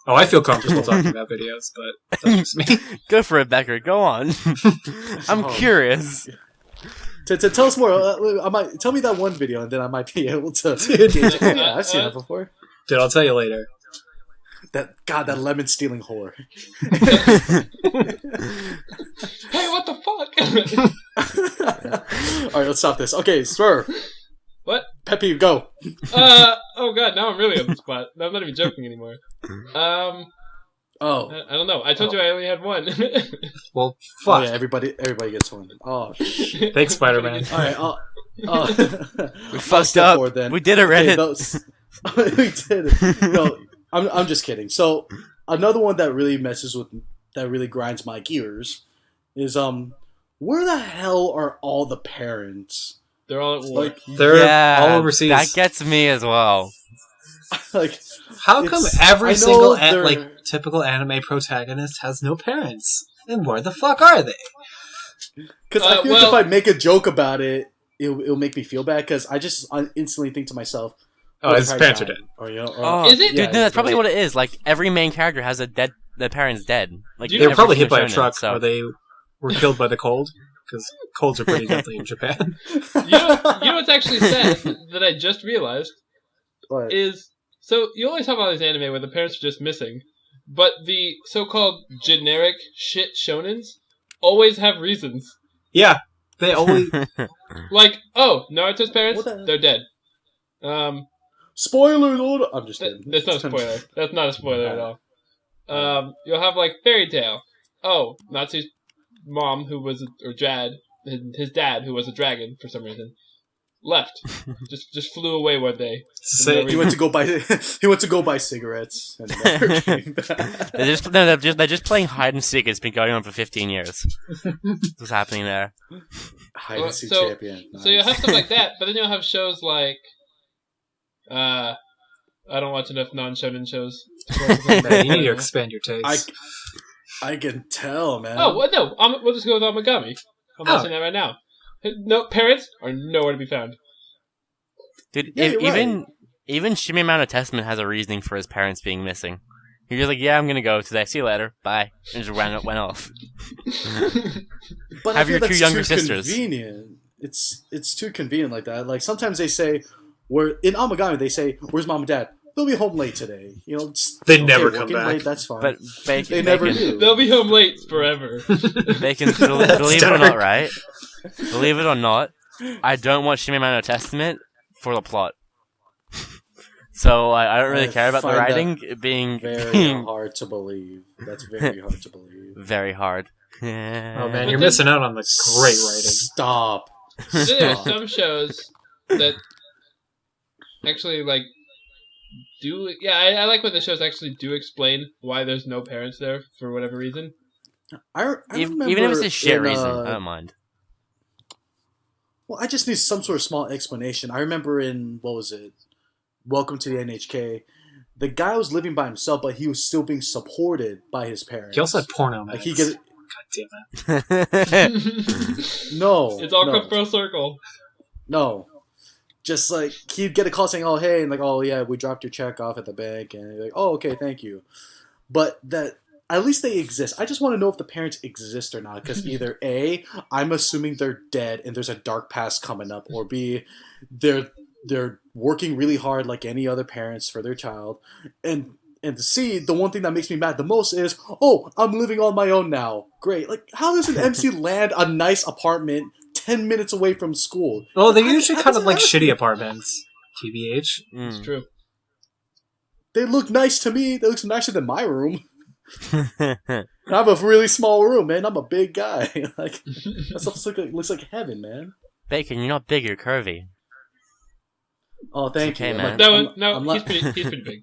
Oh, I feel comfortable talking about videos, but that's just me. go for it, Becker. Go on. I'm Oh. curious. To tell us more, I might tell me that one video, and then I might be able to. Dude. gauge it. Yeah, I've seen that before. Dude, I'll tell you later. That lemon stealing whore. Hey, what the fuck? All right, let's stop this. Okay, Smurf. What? Pet peeve, go. Oh god, now I'm really on the spot. I'm not even joking anymore. Oh, I don't know. I told you I only had one. Well, oh fuck. yeah, everybody gets one. Oh, shit. Thanks, Spider-Man. All right, We I'll fucked step up. forward then. We did it, Okay, Reddit. we did it. No, I'm just kidding. So another one that really grinds my gears is where the hell are all the parents? They're all at war. Like They're all overseas. That gets me as well. like How come I every know single they're- typical anime protagonist has no parents? And where the fuck are they? because I feel like well- if I make a joke about it, it'll make me feel bad because I just instantly think to myself, Oh, his they're parents are probably dead. dying. Or, you know, Oh, Is it? Dude, no, that's probably what it is. Like, every main character has their parents dead. Like, They They were every probably hit single by a shonen, truck, so- or they were killed by the cold. Because colds are pretty deadly in Japan. You know what's actually sad that I just realized But, is so you always have all these anime where the parents are just missing, but the so-called generic shit shonens always have reasons. Yeah, they always. Like, oh, Naruto's parents, What the- they're dead. spoiler alert! I'm just kidding. That's not a spoiler. That's not a spoiler at all. You'll have like Fairy Tail. Oh, Natsu's mom, or Jad, his dad, who was a dragon for some reason, left. just flew away one day. Say, He went to go buy cigarettes and never came back. they're just playing hide and seek. It's been going on for 15 years. What's happening there? Hide and seek So- champion. So you'll have stuff like that, but then you'll have shows like, I don't watch enough non-shonen shows. man, you need to expand your taste. I can tell, man. Oh, well, no, we'll just go with Amagami. I'm Oh. watching that right now. No, parents are nowhere to be found. Dude, Yeah, you're even Shimimano Testament has a reasoning for his parents being missing. He was like, yeah, I'm gonna go today. See you later. Bye. And just went off. But I Have feel your two that's younger too sisters. convenient. It's too convenient like that. Like sometimes they say, "We're in Amagami." They say, "Where's mom and dad?" They'll be home late today. You know, They okay, never come working back. late. That's fine. But bacon, They never bacon, do. They'll be home late forever. bacon. That's Believe it or not, dark. right? Believe it or not, I don't watch Shimei no Testament for the plot. So I don't really I care about the find that writing being Very hard to believe. That's very hard to believe. very hard. Oh man, But you're then- missing out on the great writing. Stop. Then there are Stop. some shows that actually like do. Yeah, I like when the shows actually do explain why there's no parents there for whatever reason. I remember Even if it's a shit in, reason, I don't mind. Well, I just need some sort of small explanation. I remember in, what was it? Welcome to the NHK. The guy was living by himself, but he was still being supported by his parents. He also had porno Like mags. he get God damn it. no. It's all no, come full circle. no. Just like he'd get a call saying, "Oh hey," and like, "Oh yeah, we dropped your check off at the bank," and you're like, "Oh okay, thank you." But that at least they exist. I just want to know if the parents exist or not, because either A, I'm assuming they're dead and there's a dark past coming up, or B, they're working really hard like any other parents for their child, and C, the one thing that makes me mad the most is, oh, I'm living on my own now. Great. Like, how does an MC land a nice apartment 10 minutes away from school? Oh, they're usually How kind does of like that shitty happen? apartments. TBH. It's Mm. true. They look nice to me. They look nicer than my room. And I have a really small room, man. I'm a big guy. Like that stuff looks like heaven, man. Bacon, you're not big, you're curvy. Oh, thank okay, you. man. No, he's pretty big.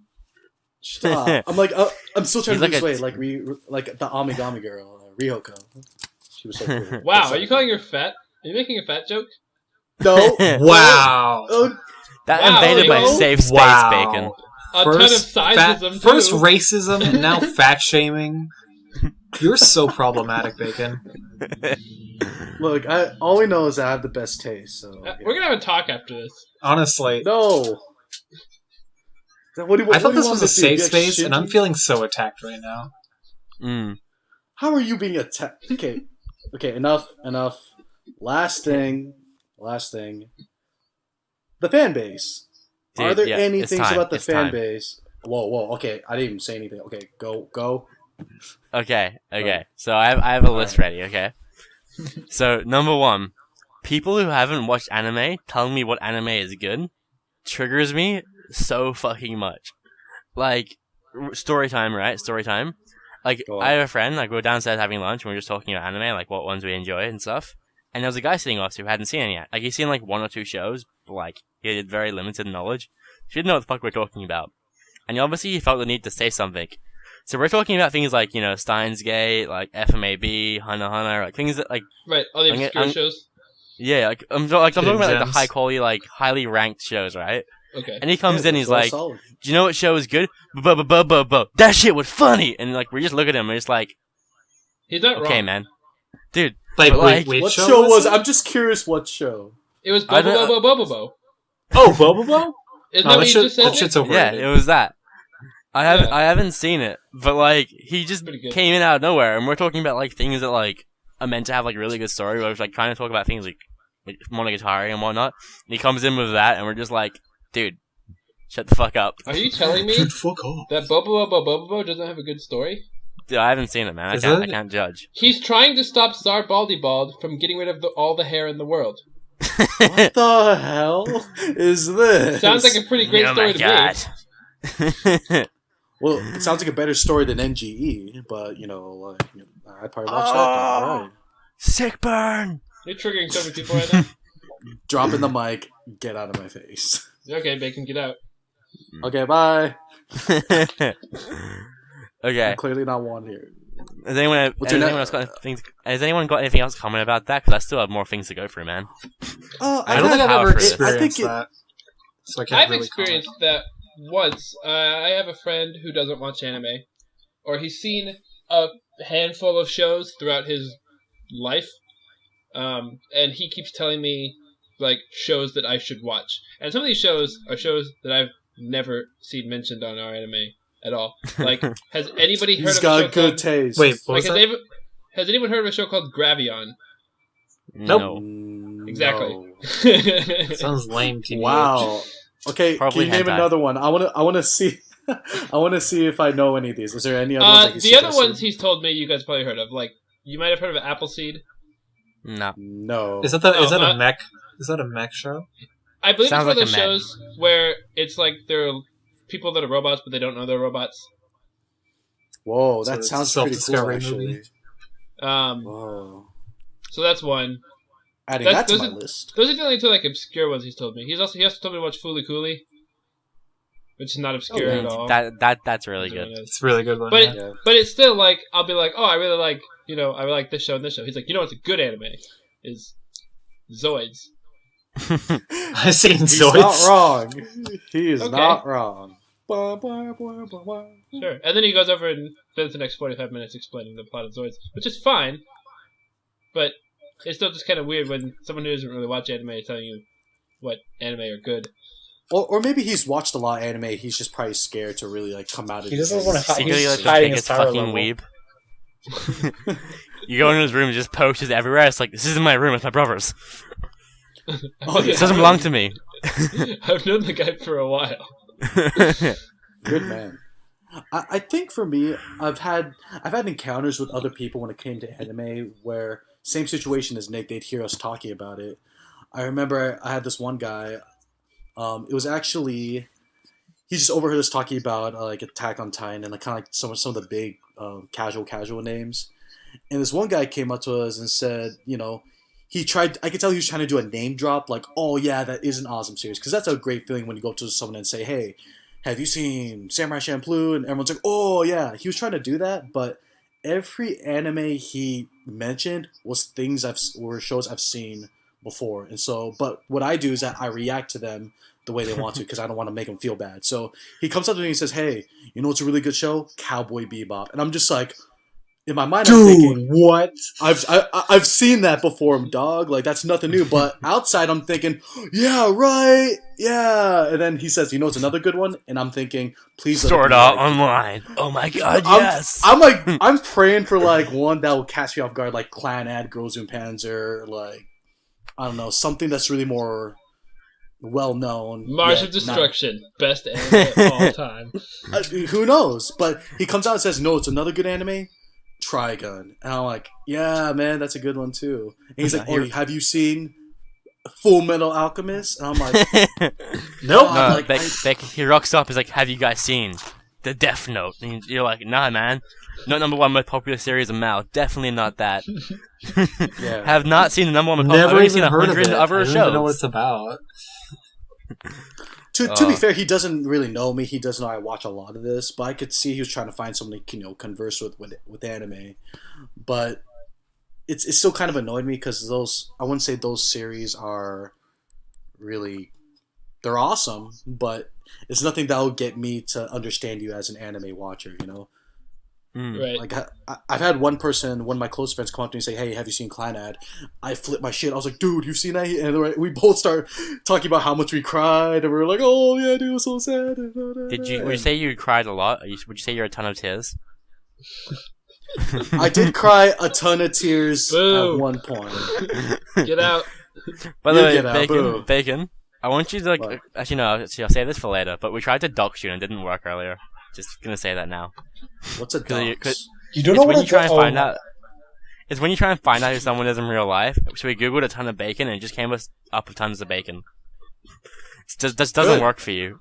Stop. I'm like, I'm still trying He's to lose like weight, like the Amigami girl, Ryoko. She was so cool. Wow, So are you calling her fat? Are you making a fat joke? No. Wow. Oh, That Wow, invaded my Bacon. safe space, Wow. Bacon. A ton of sizism, too. First racism and now fat shaming. You're so problematic, Bacon. look, all we know is I have the best taste. So We're gonna have a talk after this. Honestly, no. What do you, I thought what do you this want was a me to do? safe Be like space, and I'm shitty? feeling so attacked right now. Mm. How are you being attacked? Okay, enough. Last thing. The fan base. Are Dude, there yeah, any it's things time, about the it's fan time. base? Whoa, okay, I didn't even say anything. Okay, go. Okay. So I have a list ready, okay? So, number one, people who haven't watched anime telling me what anime is good triggers me so fucking much. Like, story time, right? Story time. Like, Go on. I have a friend, like, we were downstairs having lunch, and we were just talking about anime, like, what ones we enjoy and stuff. And there was a guy sitting off who hadn't seen it yet. Like, he's seen, like, one or two shows, but, like, he had very limited knowledge. He didn't know what the fuck we're talking about. And obviously he felt the need to say something. So we're talking about things like, you know, Steins Gate, like FMAB, Hana Hana, like things that, like, Right, all the I'm- obscure I'm- shows. yeah, like, I'm talking about, like, the Gems. high quality, like, highly ranked shows, right? Okay. And he comes in, he's Well, like, solid. do you know what show is good? That shit was funny! And, like, we just look at him, and it's like, He's not okay, wrong. man. Dude, Like, But, like, wait, What show show was? it? I'm just curious. What show? It was I Bobo don't- Bobo Bobo. Oh, Bobo? Isn't No, that what you just said? that shit's yeah, overrated. it was that. Yeah. I haven't seen it, but, like, he just Pretty good. came in out of nowhere, and we're talking about, like, things that, like, are meant to have, like, really good story, where it's, like, trying to talk about things like Monogatari and whatnot, and he comes in with that, and we're just like, dude, shut the fuck up. Are you telling me Dude, fuck off. that Bobo Bobo Bobo doesn't have a good story? Dude, I haven't seen it, man. Is I it? can't judge. He's trying to stop Tsar Baldy Bald from getting rid of all the hair in the world. What the hell is this? Sounds like a pretty great Oh story my to god. Well, it sounds like a better story than NGE, but I'd probably watch that. Oh. All right. Sick burn! me. You're triggering so many people right now. Dropping the mic. Get out of my face. Okay, Bacon, get out. Okay, bye. Okay. I'm clearly not one here. Has anyone, What's has your anyone ne- else got things? Has anyone got anything else to comment about that? Because I still have more things to go through, man. I don't had think I've power ever for this. experienced I think that. So I can't I've really experienced that once. I have a friend who doesn't watch anime, or he's seen a handful of shows throughout his life, and he keeps telling me like shows that I should watch. And some of these shows are shows that I've never seen mentioned on our anime at all. Like, has anybody heard He's of a show got good called, taste. Wait, what like was that? has Has anyone heard of a show called Gravion? No. Exactly. No. Sounds lame to me. Wow. Okay, Probably can you name hentai. another one? I want to see. I want to see if I know any of these. Is there any other ones? That The other ones he's told me you guys probably heard of. Like, you might have heard of Appleseed. No. No. Is that a mech? Is that a mech show? I believe Sounds it's one like of a those mech. shows where it's like there are people that are robots, but they don't know they're robots. Whoa, So that it's a sounds pretty cool. self-discovery Actually. movie? Whoa. So that's one. Adding That's- that to those my are- list. Those are the only two like obscure ones he's told me. He also told me to watch Fooly Cooley, which is not obscure at all. That's really It's good. really nice. It's a really good one. But yeah. Yeah. but it's still like I'll be like, oh, I really like I really like this show and this show. He's like, what's a good anime is Zoids. I've seen He's Zoids. not wrong. He is Okay. not wrong. Blah, blah, blah, blah, blah. Sure. And then he goes over and spends the next 45 minutes explaining the plot of Zoids, which is fine. But it's still just kind of weird when someone who doesn't really watch anime is telling you what anime are good. Or maybe he's watched a lot of anime. He's just probably scared to really like come out of He his doesn't wanna hide- Secretly, he's like, hiding take his his power fucking level. weeb. You go into his room and just posters everywhere. It's like, this isn't my room, it's my brother's. Oh, yeah. This doesn't belong to me. I've known the guy for a while. Good man. I think for me, I've had encounters with other people when it came to anime where same situation as Nick, they'd hear us talking about it. I remember I had this one guy. It was actually he just overheard us talking about like Attack on Titan and like kind of like some of the big casual names. And this one guy came up to us and said, he tried. I could tell he was trying to do a name drop, like, "Oh yeah, that is an awesome series," because that's a great feeling when you go up to someone and say, "Hey, have you seen Samurai Champloo?" And everyone's like, "Oh yeah." He was trying to do that, but every anime he mentioned was things or shows I've seen before, and so. But what I do is that I react to them the way they want to because I don't want to make them feel bad. So he comes up to me and says, "Hey, you know what's a really good show? Cowboy Bebop," and I'm just like. In my mind, I'm thinking, what? I've seen that before, dog. Like that's nothing new. But outside, I'm thinking, yeah, right, yeah. And then he says, "You know, it's another good one," and I'm thinking, please. let it Sword be Art like- Online. Oh my god, I'm, yes. I'm like, I'm praying for like one that will catch me off guard, like Clan Ad, Girls and Panzer, like I don't know, something that's really more well known. Mars of Destruction, best anime of all time. Who knows? But he comes out and says, "No, it's another good anime." Trigun, and I'm like, yeah, man, that's a good one too. And he's like, "Oh, have you seen Full Metal Alchemist?" And I'm like, Nope. "Oh, No, like, he rocks up. He's like, "Have you guys seen the Death Note?" And you're like, "Nah, man. Not number one most popular series of Mal. Definitely not that." yeah." Have not seen the number one most popular. I've Never only even seen heard of 100 it. other I don't even know what shows. it's about. To be fair, he doesn't really know me. He doesn't know I watch a lot of this, but I could see he was trying to find someone to converse with anime. But it's still kind of annoyed me because I wouldn't say those series are really they're awesome, but it's nothing that will get me to understand you as an anime watcher. Right. Like I've had one of my close friends come up to me and say, "Hey, have you seen Clan Ad?" I flipped my shit. I was like, "Dude, you've seen that?" And we both start talking about how much we cried, and we were like, "Oh yeah, dude, it was so sad." Would you say you cried a lot? Would you say you're a ton of tears? I did cry a ton of tears Boo. at one point. Get out. By the You way, get out, boo. Bacon. I want you to What? actually no. I'll save this for later. But we tried to dox you and it didn't work earlier. Just gonna say that now. What's a dox? You don't It's know when what you try and oh, find out. It's when you try and find out who someone is in real life. So we googled a ton of bacon and it just came up with tons of bacon. It just doesn't Good. work for you.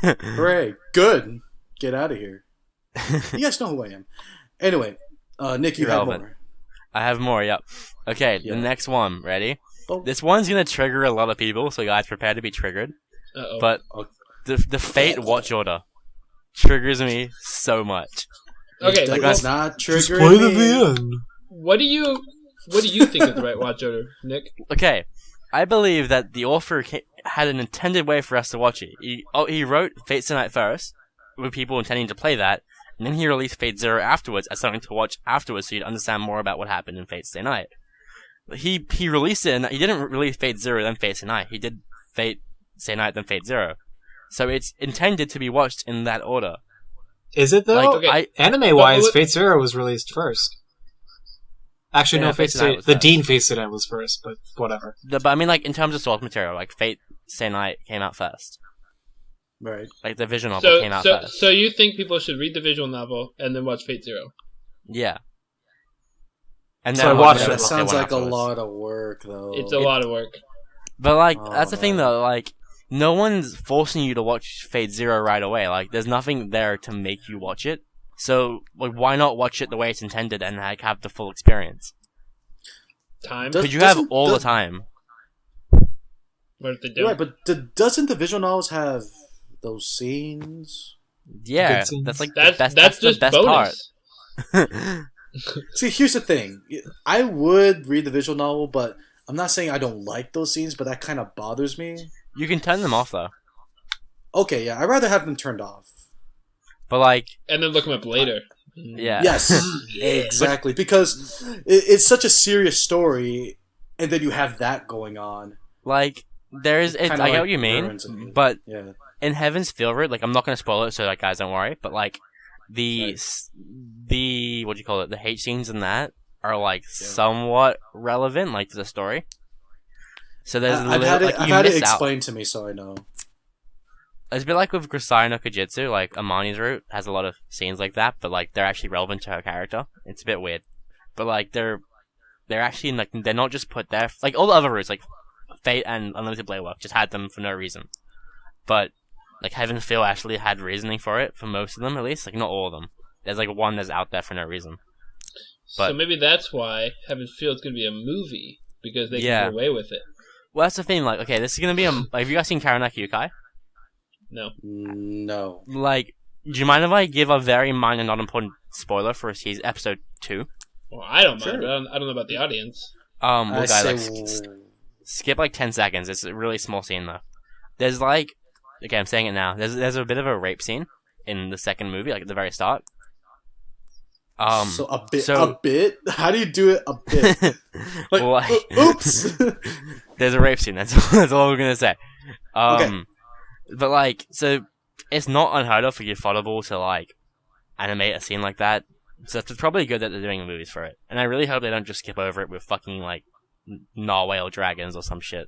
Hooray! Good. Get out of here. You guys know who I am. Anyway, Nick, you have Irrelevant. more. I have more. Yep. Okay, Yeah. the next one. Ready? Oh. This one's gonna trigger a lot of people, so guys, prepare to be triggered. Uh-oh. But Oh. the Fate watch order triggers me so much. Okay, It does that's not Just trigger play the me. VN. what do you think is the right watch order, Nick? Okay, I believe that the author had an intended way for us to watch it. He wrote Fate Stay Night first, with people intending to play that, and then he released Fate Zero afterwards as something to watch afterwards, so you'd understand more about what happened in Fate Stay Night. He released it, and he didn't release Fate Zero then Fate Stay Night. He did Fate Stay Night then Fate Zero. So it's intended to be watched in that order. Is it though? Like, Okay. Anime wise, But- Fate Zero was released first. Actually, Yeah, no, Fate Stay Night was the first. Dean Fate Stay Night was first, but whatever. But I mean, like, in terms of source material, like, Fate Stay Night came out first. Right. Like, the visual novel came out first. So you think people should read the visual novel and then watch Fate Zero? Yeah. And So I then watched Yeah, it. that sounds like a lot of work, though. It's a lot of work. But, like, Oh, that's the thing, man. though, like, no one's forcing you to watch Fate Zero right away. Like, there's nothing there to make you watch it. So, like, why not watch it the way it's intended and, like, have the full experience? Time. Does- Because you have doesn't all the- the time. What if they don't? Right, but doesn't the visual novels have those scenes? Yeah, Good scenes. that's, like, That's the best, that's the just best bonus. part. See, here's the thing. I would read the visual novel, but I'm not saying I don't like those scenes, but that kind of bothers me. You can turn them off, though. Okay, yeah, I'd rather have them turned off. But, like, And then look them up later. yeah. Yes, exactly. Because it's such a serious story, and then you have that going on. Like, there's, it's, Kinda I get like what you mean, ruins it. but Yeah. in Heaven's Feel like, I'm not going to spoil it, so, like, guys, don't worry, but, like, the, what do you call it, the hate scenes in that are, like, somewhat relevant, like, to the story. So there's a I've little, had it, like, I've you had it miss out. explained to me, so I know. It's a bit like with Grisai no Kujitsu, like, Amani's route has a lot of scenes like that, but, like, they're actually relevant to her character. It's a bit weird. But, like, they're actually, like, they're not just put there, like, all the other routes, like, Fate and Unlimited Blade Work just had them for no reason. But, like, Heaven's Feel actually had reasoning for it, for most of them at least, like, not all of them. There's, like, one that's out there for no reason. So But- maybe that's why Heaven's Feel is going to be a movie because they Yeah. can get away with it. Well, that's the thing, like, okay, this is gonna be a, like, have you guys seen Karanaki Yukai? No. No. Like, do you mind if I give a very minor, not important spoiler for episode 2? Well, I don't Sure. mind, but I don't know about the audience. Well, I guys, say, like, skip like 10 seconds. It's a really small scene though. There's like, okay, I'm saying it now. There's a bit of a rape scene in the second movie, like at the very start. so a bit, so- a bit. How do you do it? A bit. Like, Well, like- oops. There's a rape scene. That's all we're gonna say. Okay. But like, so it's not unheard of for Ufotable to like animate a scene like that. So it's probably good that they're doing movies for it. And I really hope they don't just skip over it with fucking like narwhal dragons or some shit.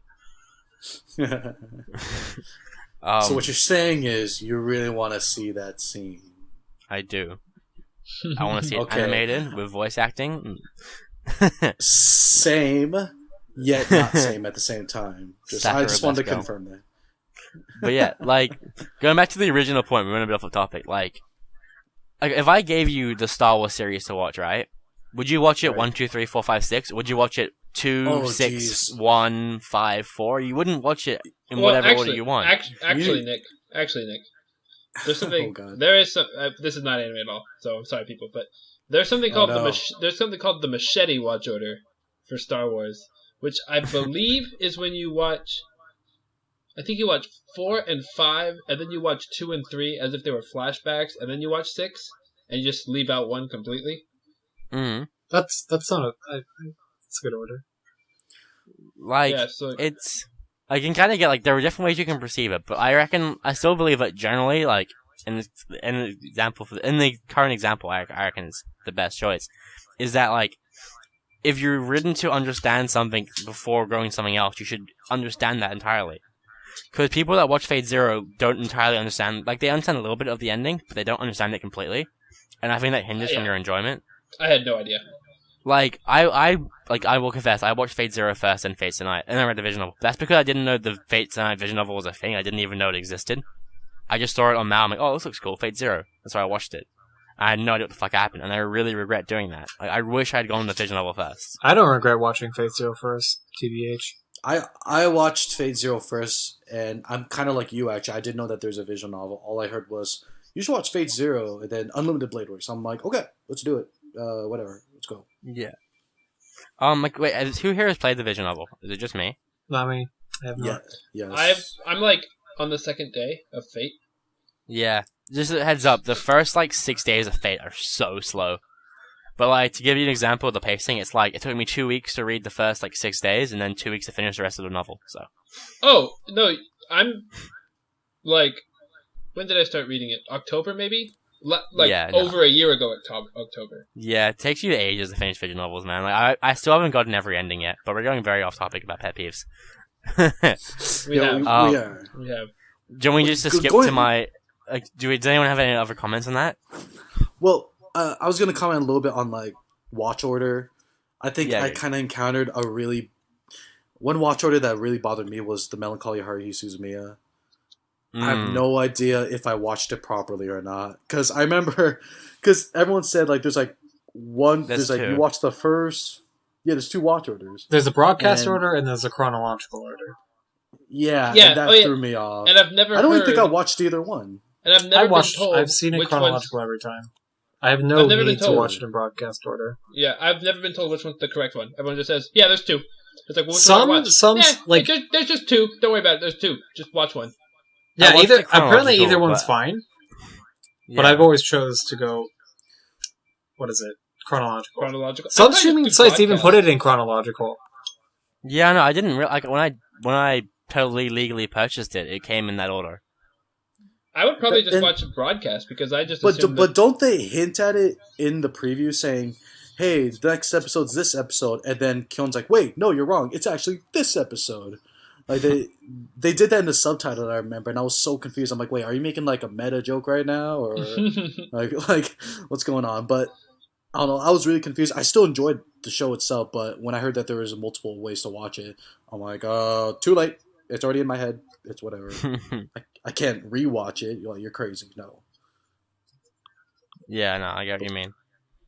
So what you're saying is you really want to see that scene. I do. I want to see it Okay. animated with voice acting. Same, yet not same at the same time. I Sakura just wanted to Best Girl. confirm that. But yeah, like, going back to the original point, we went a bit off the topic. Like, if I gave you the Star Wars series to watch, right? Would you watch it Right. 1, 2, 3, 4, 5, 6? Would you watch it 2, Oh, 6, jeez. 1, 5, 4? You wouldn't watch it in Well, whatever actually, order you want. Actually, You- Nick. There's something. Oh, God. There is some. This is not anime at all. So I'm sorry, people. But there's something Oh, called no. there's something called the Machete Watch Order for Star Wars, which I believe is when you watch. I think you watch 4 and 5, and then you watch 2 and 3 as if they were flashbacks, and then you watch 6, and you just leave out 1 completely. Mm. That's not that's a good order. Like, Yeah, so it's... I can kind of get, like, there are different ways you can perceive it, but I still believe that generally, like, in the current example, I reckon it's the best choice, is that, like, if you're written to understand something before growing something else, you should understand that entirely. Because people that watch Fate Zero don't entirely understand, like, they understand a little bit of the ending, but they don't understand it completely. And I think that hinders from Yeah. your enjoyment. I had no idea. Like, I will confess, I watched Fate Zero first and Fate Tonight, and then I read the visual novel. That's because I didn't know the Fate Tonight visual novel was a thing. I didn't even know it existed. I just saw it on Mal. I'm like, oh, this looks cool, Fate Zero. That's why I watched it. I had no idea what the fuck happened, and I really regret doing that. Like, I wish I'd gone the visual novel first. I don't regret watching Fate Zero first, TBH. I watched Fate Zero first, and I'm kind of like you, actually. I didn't know that there's a visual novel. All I heard was, you should watch Fate Zero, and then Unlimited Blade Works. I'm like, okay, let's do it. Whatever, let's go. Yeah. Like, wait, who here has played the visual novel? Is it just me? Not me. I have not. Yeah, yes. I'm like on the second day of Fate. Yeah. Just a heads up, the first, like, 6 days of Fate are so slow. But, like, to give you an example of the pacing, it's like, it took me 2 weeks to read the first, like, 6 days, and then 2 weeks to finish the rest of the novel, so. Oh no, I'm like, when did I start reading it? October maybe. over a year ago October. Yeah, it takes you ages to finish visual novels, man. Like I still haven't gotten every ending yet, but we're going very off topic about pet peeves. We have. Do you want me just to skip to my? Does anyone have any other comments on that? Well, I was gonna comment a little bit on like watch order. I think I kind of encountered one watch order that really bothered me was the Melancholy Haruhi Suzumiya. I have no idea if I watched it properly or not. Because I remember, because everyone said like there's like one, there's like you watch the first. Yeah, there's 2 watch orders. There's a broadcast order and there's a chronological order. Yeah, and that threw me off. And I've never. I don't even think I watched either one. And I've never been told. I've seen it chronological every time. I have no need to watch it in broadcast order. Yeah, I've never been told which one's the correct one. Everyone just says, "Yeah, there's 2." It's like, well, there's just 2. Don't worry about it. There's 2. Just watch one. Yeah, apparently either one's fine. Yeah. But I've always chose to go. What is it? Chronological. Some streaming sites even put it in chronological. Yeah, no, I didn't like when I totally legally purchased it. It came in that order. I would probably just watch a broadcast because I just. But don't they hint at it in the preview saying, "Hey, the next episode's this episode," and then Kyon's like, "Wait, no, you're wrong. It's actually this episode." Like they did that in the subtitle, I remember, and I was so confused. I'm like, "Wait, are you making like a meta joke right now, or like what's going on?" But I don't know. I was really confused. I still enjoyed the show itself, but when I heard that there was multiple ways to watch it, I'm like, too late. It's already in my head. It's whatever. I can't rewatch it. You're crazy. No. Yeah, no, I get what you mean.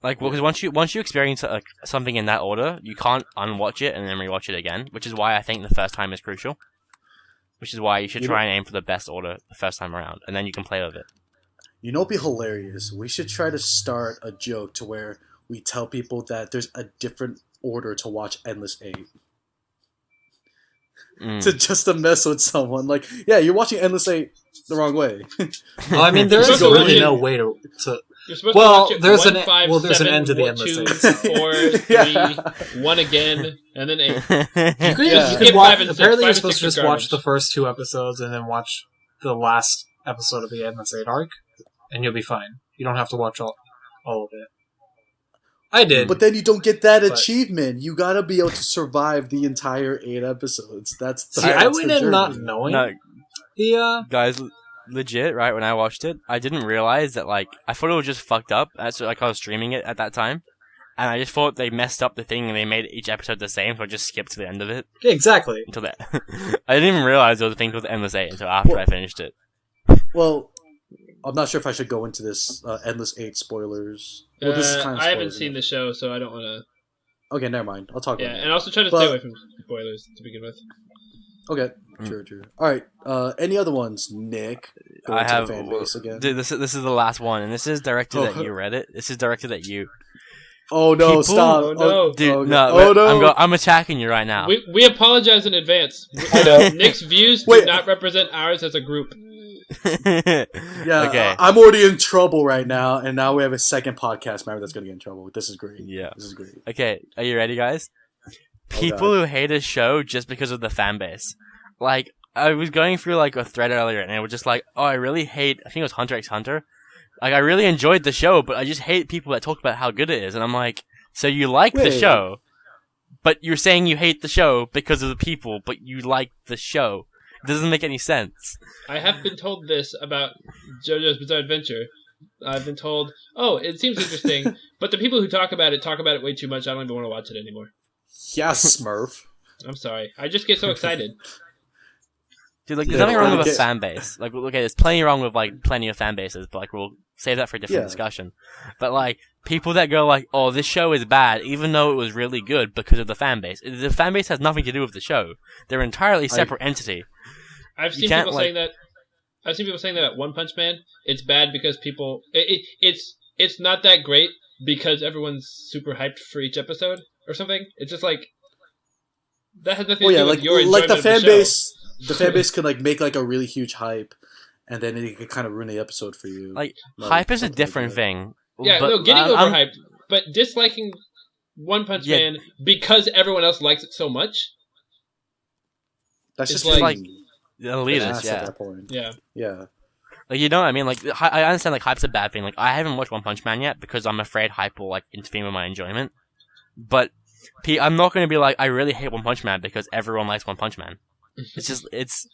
Like, because once you experience something in that order, you can't unwatch it and then rewatch it again. Which is why I think the first time is crucial. Which is why you should try and aim for the best order the first time around, and then you can play with it. You know, it'd be hilarious. We should try to start a joke to where we tell people that there's a different order to watch Endless 8. To mess with someone. Like, yeah, you're watching Endless 8 the wrong way. Well, I mean, there's really no way to you're supposed to watch it there's 1, 5, there's 7, an end to the 1, Endless 8. 2, 3, 1 again, and then 8. You could watch, apparently you're supposed to just watch the first 2 episodes and then watch the last episode of the Endless 8 arc, and you'll be fine. You don't have to watch all of it. I did. But then you don't get that achievement. You gotta be able to survive the entire 8 episodes. I went in not knowing. Guys, legit, right, when I watched it, I didn't realize that, like, I thought it was just fucked up. That's like I was streaming it at that time. And I just thought they messed up the thing and they made each episode the same, so I just skipped to the end of it. Yeah, exactly. Until that. I didn't even realize there was a thing called Endless 8 until after I finished it. Well, I'm not sure if I should go into this Endless 8 spoilers. Well, this is kind of I haven't seen the show, so I don't want to... Okay, never mind. I'll talk about it. Yeah, and also try to stay away from spoilers to begin with. Okay, true. Alright, any other ones, Nick? I have... fan base again. Dude, this is the last one, and this is directed at you, Reddit. This is directed at you. Oh no! Stop! Oh no! Dude, no! I'm attacking you right now. We apologize in advance. Nick's views do not represent ours as a group. Yeah, okay. I'm already in trouble right now, and now we have a second podcast member that's gonna get in trouble. This is great. Yeah, this is great. Okay, are you ready, guys? People who hate a show just because of the fan base. Like, I was going through like a thread earlier, and it was just like, oh, I really hate. I think it was Hunter x Hunter. Like, I really enjoyed the show, but I just hate people that talk about how good it is. And I'm like, so you like the show, but you're saying you hate the show because of the people, but you like the show. It doesn't make any sense. I have been told this about JoJo's Bizarre Adventure. I've been told, oh, it seems interesting, but the people who talk about it way too much. I don't even want to watch it anymore. Yeah, Smurf. I'm sorry. I just get so excited. Dude, like, there's nothing wrong with a fan base. Like, okay, there's plenty wrong with, like, plenty of fan bases, but, like, we'll save that for a different discussion. But, like, people that go, like, oh, this show is bad, even though it was really good because of the fan base. The fan base has nothing to do with the show. They're an entirely separate entity. I've seen people saying that. I've seen people saying that at One Punch Man, it's bad because people... It's not that great because everyone's super hyped for each episode or something. It's just, like... That has nothing to do with your enjoyment the fan of the base... The fan base could like make like a really huge hype, and then it could kind of ruin the episode for you. Like hype is a different thing. Yeah, but, no, getting overhyped, but disliking One Punch Man because everyone else likes it so much. That's just like elitist, at that point. Yeah. Like, you know what I mean? Like, I understand, like, hype's a bad thing. Like, I haven't watched One Punch Man yet because I'm afraid hype will, like, interfere with my enjoyment. But, I'm not going to be like, I really hate One Punch Man because everyone likes One Punch Man. It's just, it's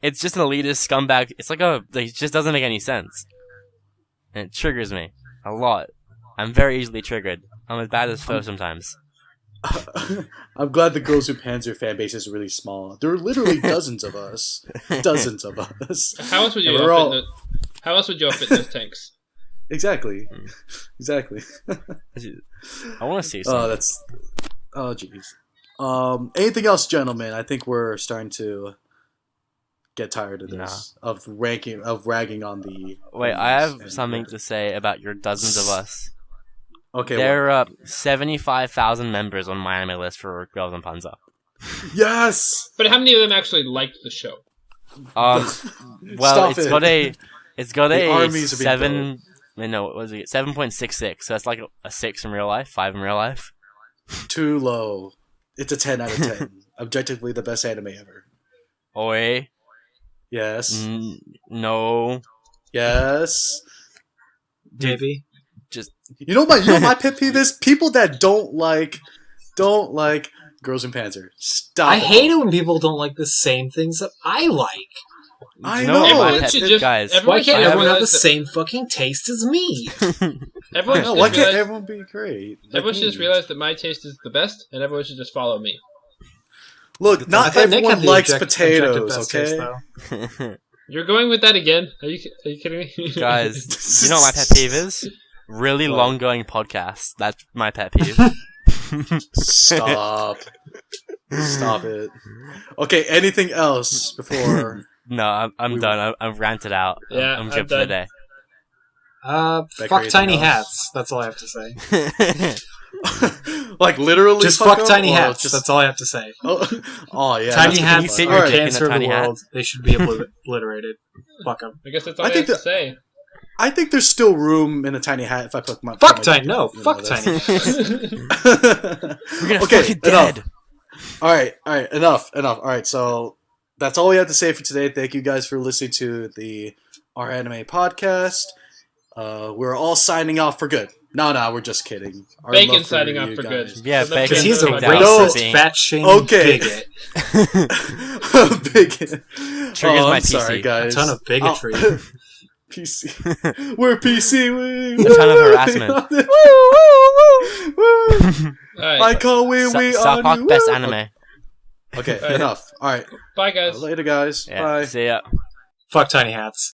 just an elitist scumbag. It's like it just doesn't make any sense. And it triggers me a lot. I'm very easily triggered. I'm as bad as foe sometimes. I'm glad the Girls Who Panzer fan base is really small. There are literally dozens of us. Dozens of us. How else would you And we're all- How else would you outfit those tanks? Exactly. Exactly. I want to see something. Oh, that's... Oh, jeez. Anything else, gentlemen? I think we're starting to get tired of this. Of ragging on the... Wait, I have something to say about your dozens of us. Okay, There are 75,000 members on my anime list for Girls and Panzer. Yes! But how many of them actually liked the show? Well, Stop it's it. got The a armies are being 7. No, what was it? 7.66. So that's like a 6 in real life, 5 in real life. Too low. It's a 10 out of 10. Objectively the best anime ever. Oi. Yes. No. Yes. Maybe. Just You know my pet peeve is people that don't like Girls in Panzer. Stop. I hate it when people don't like the same things that I like. I you know. what my Everyone pet should peeve, just- guys. everyone Why can't should everyone have the realize that- same fucking taste as me? Everyone I know. should Why just can't realize, everyone be great? Like everyone should just me? realize that my taste is the best, and everyone should just follow me. Look, I not thought Nick everyone had the likes objective potatoes, best taste, okay? though. You're going with that again? Are you kidding me? Guys, you know what my pet peeve is? Really What? long going podcasts. That's my pet peeve. Stop. Stop it. Okay, anything else before... No, I'm done. I've ranted out. Yeah, I'm I'm good for the done. Becker, Fuck anything tiny else? hats. That's all I have to say. day. Like, literally Just fuck fuck 'em, tiny or hats. just- That's all I have to say. Oh yeah. Tiny that's hats you fit are your the dick in a cancer of the tiny hat? world. They should be obliterated. Fuck them. I guess that's all I I, think have to say. I think there's still room in a tiny hat if I put my... Fuck put my tiny. No, you know, fuck that's- tiny hats. We're gonna Okay, fucking enough. dead. Alright, enough. Alright, so that's all we have to say for today. Thank you guys for listening to the Our Anime podcast. We're all signing off for good. No, we're just kidding. Our Bacon love signing off you for guys. good. Yeah, So let's Bacon Because get he's a into the kicked out No. for racist, being- fat shaming Okay. bigot. Big. Triggers Oh, my I'm sorry, PC. guys. A ton of bigotry. Oh, PC. We're PC. A ton of harassment. Alright, I call we South on Park you. best anime. Okay, Alright. enough. All right. bye guys. Later, guys. Yeah, Bye. see ya. Fuck tiny hats.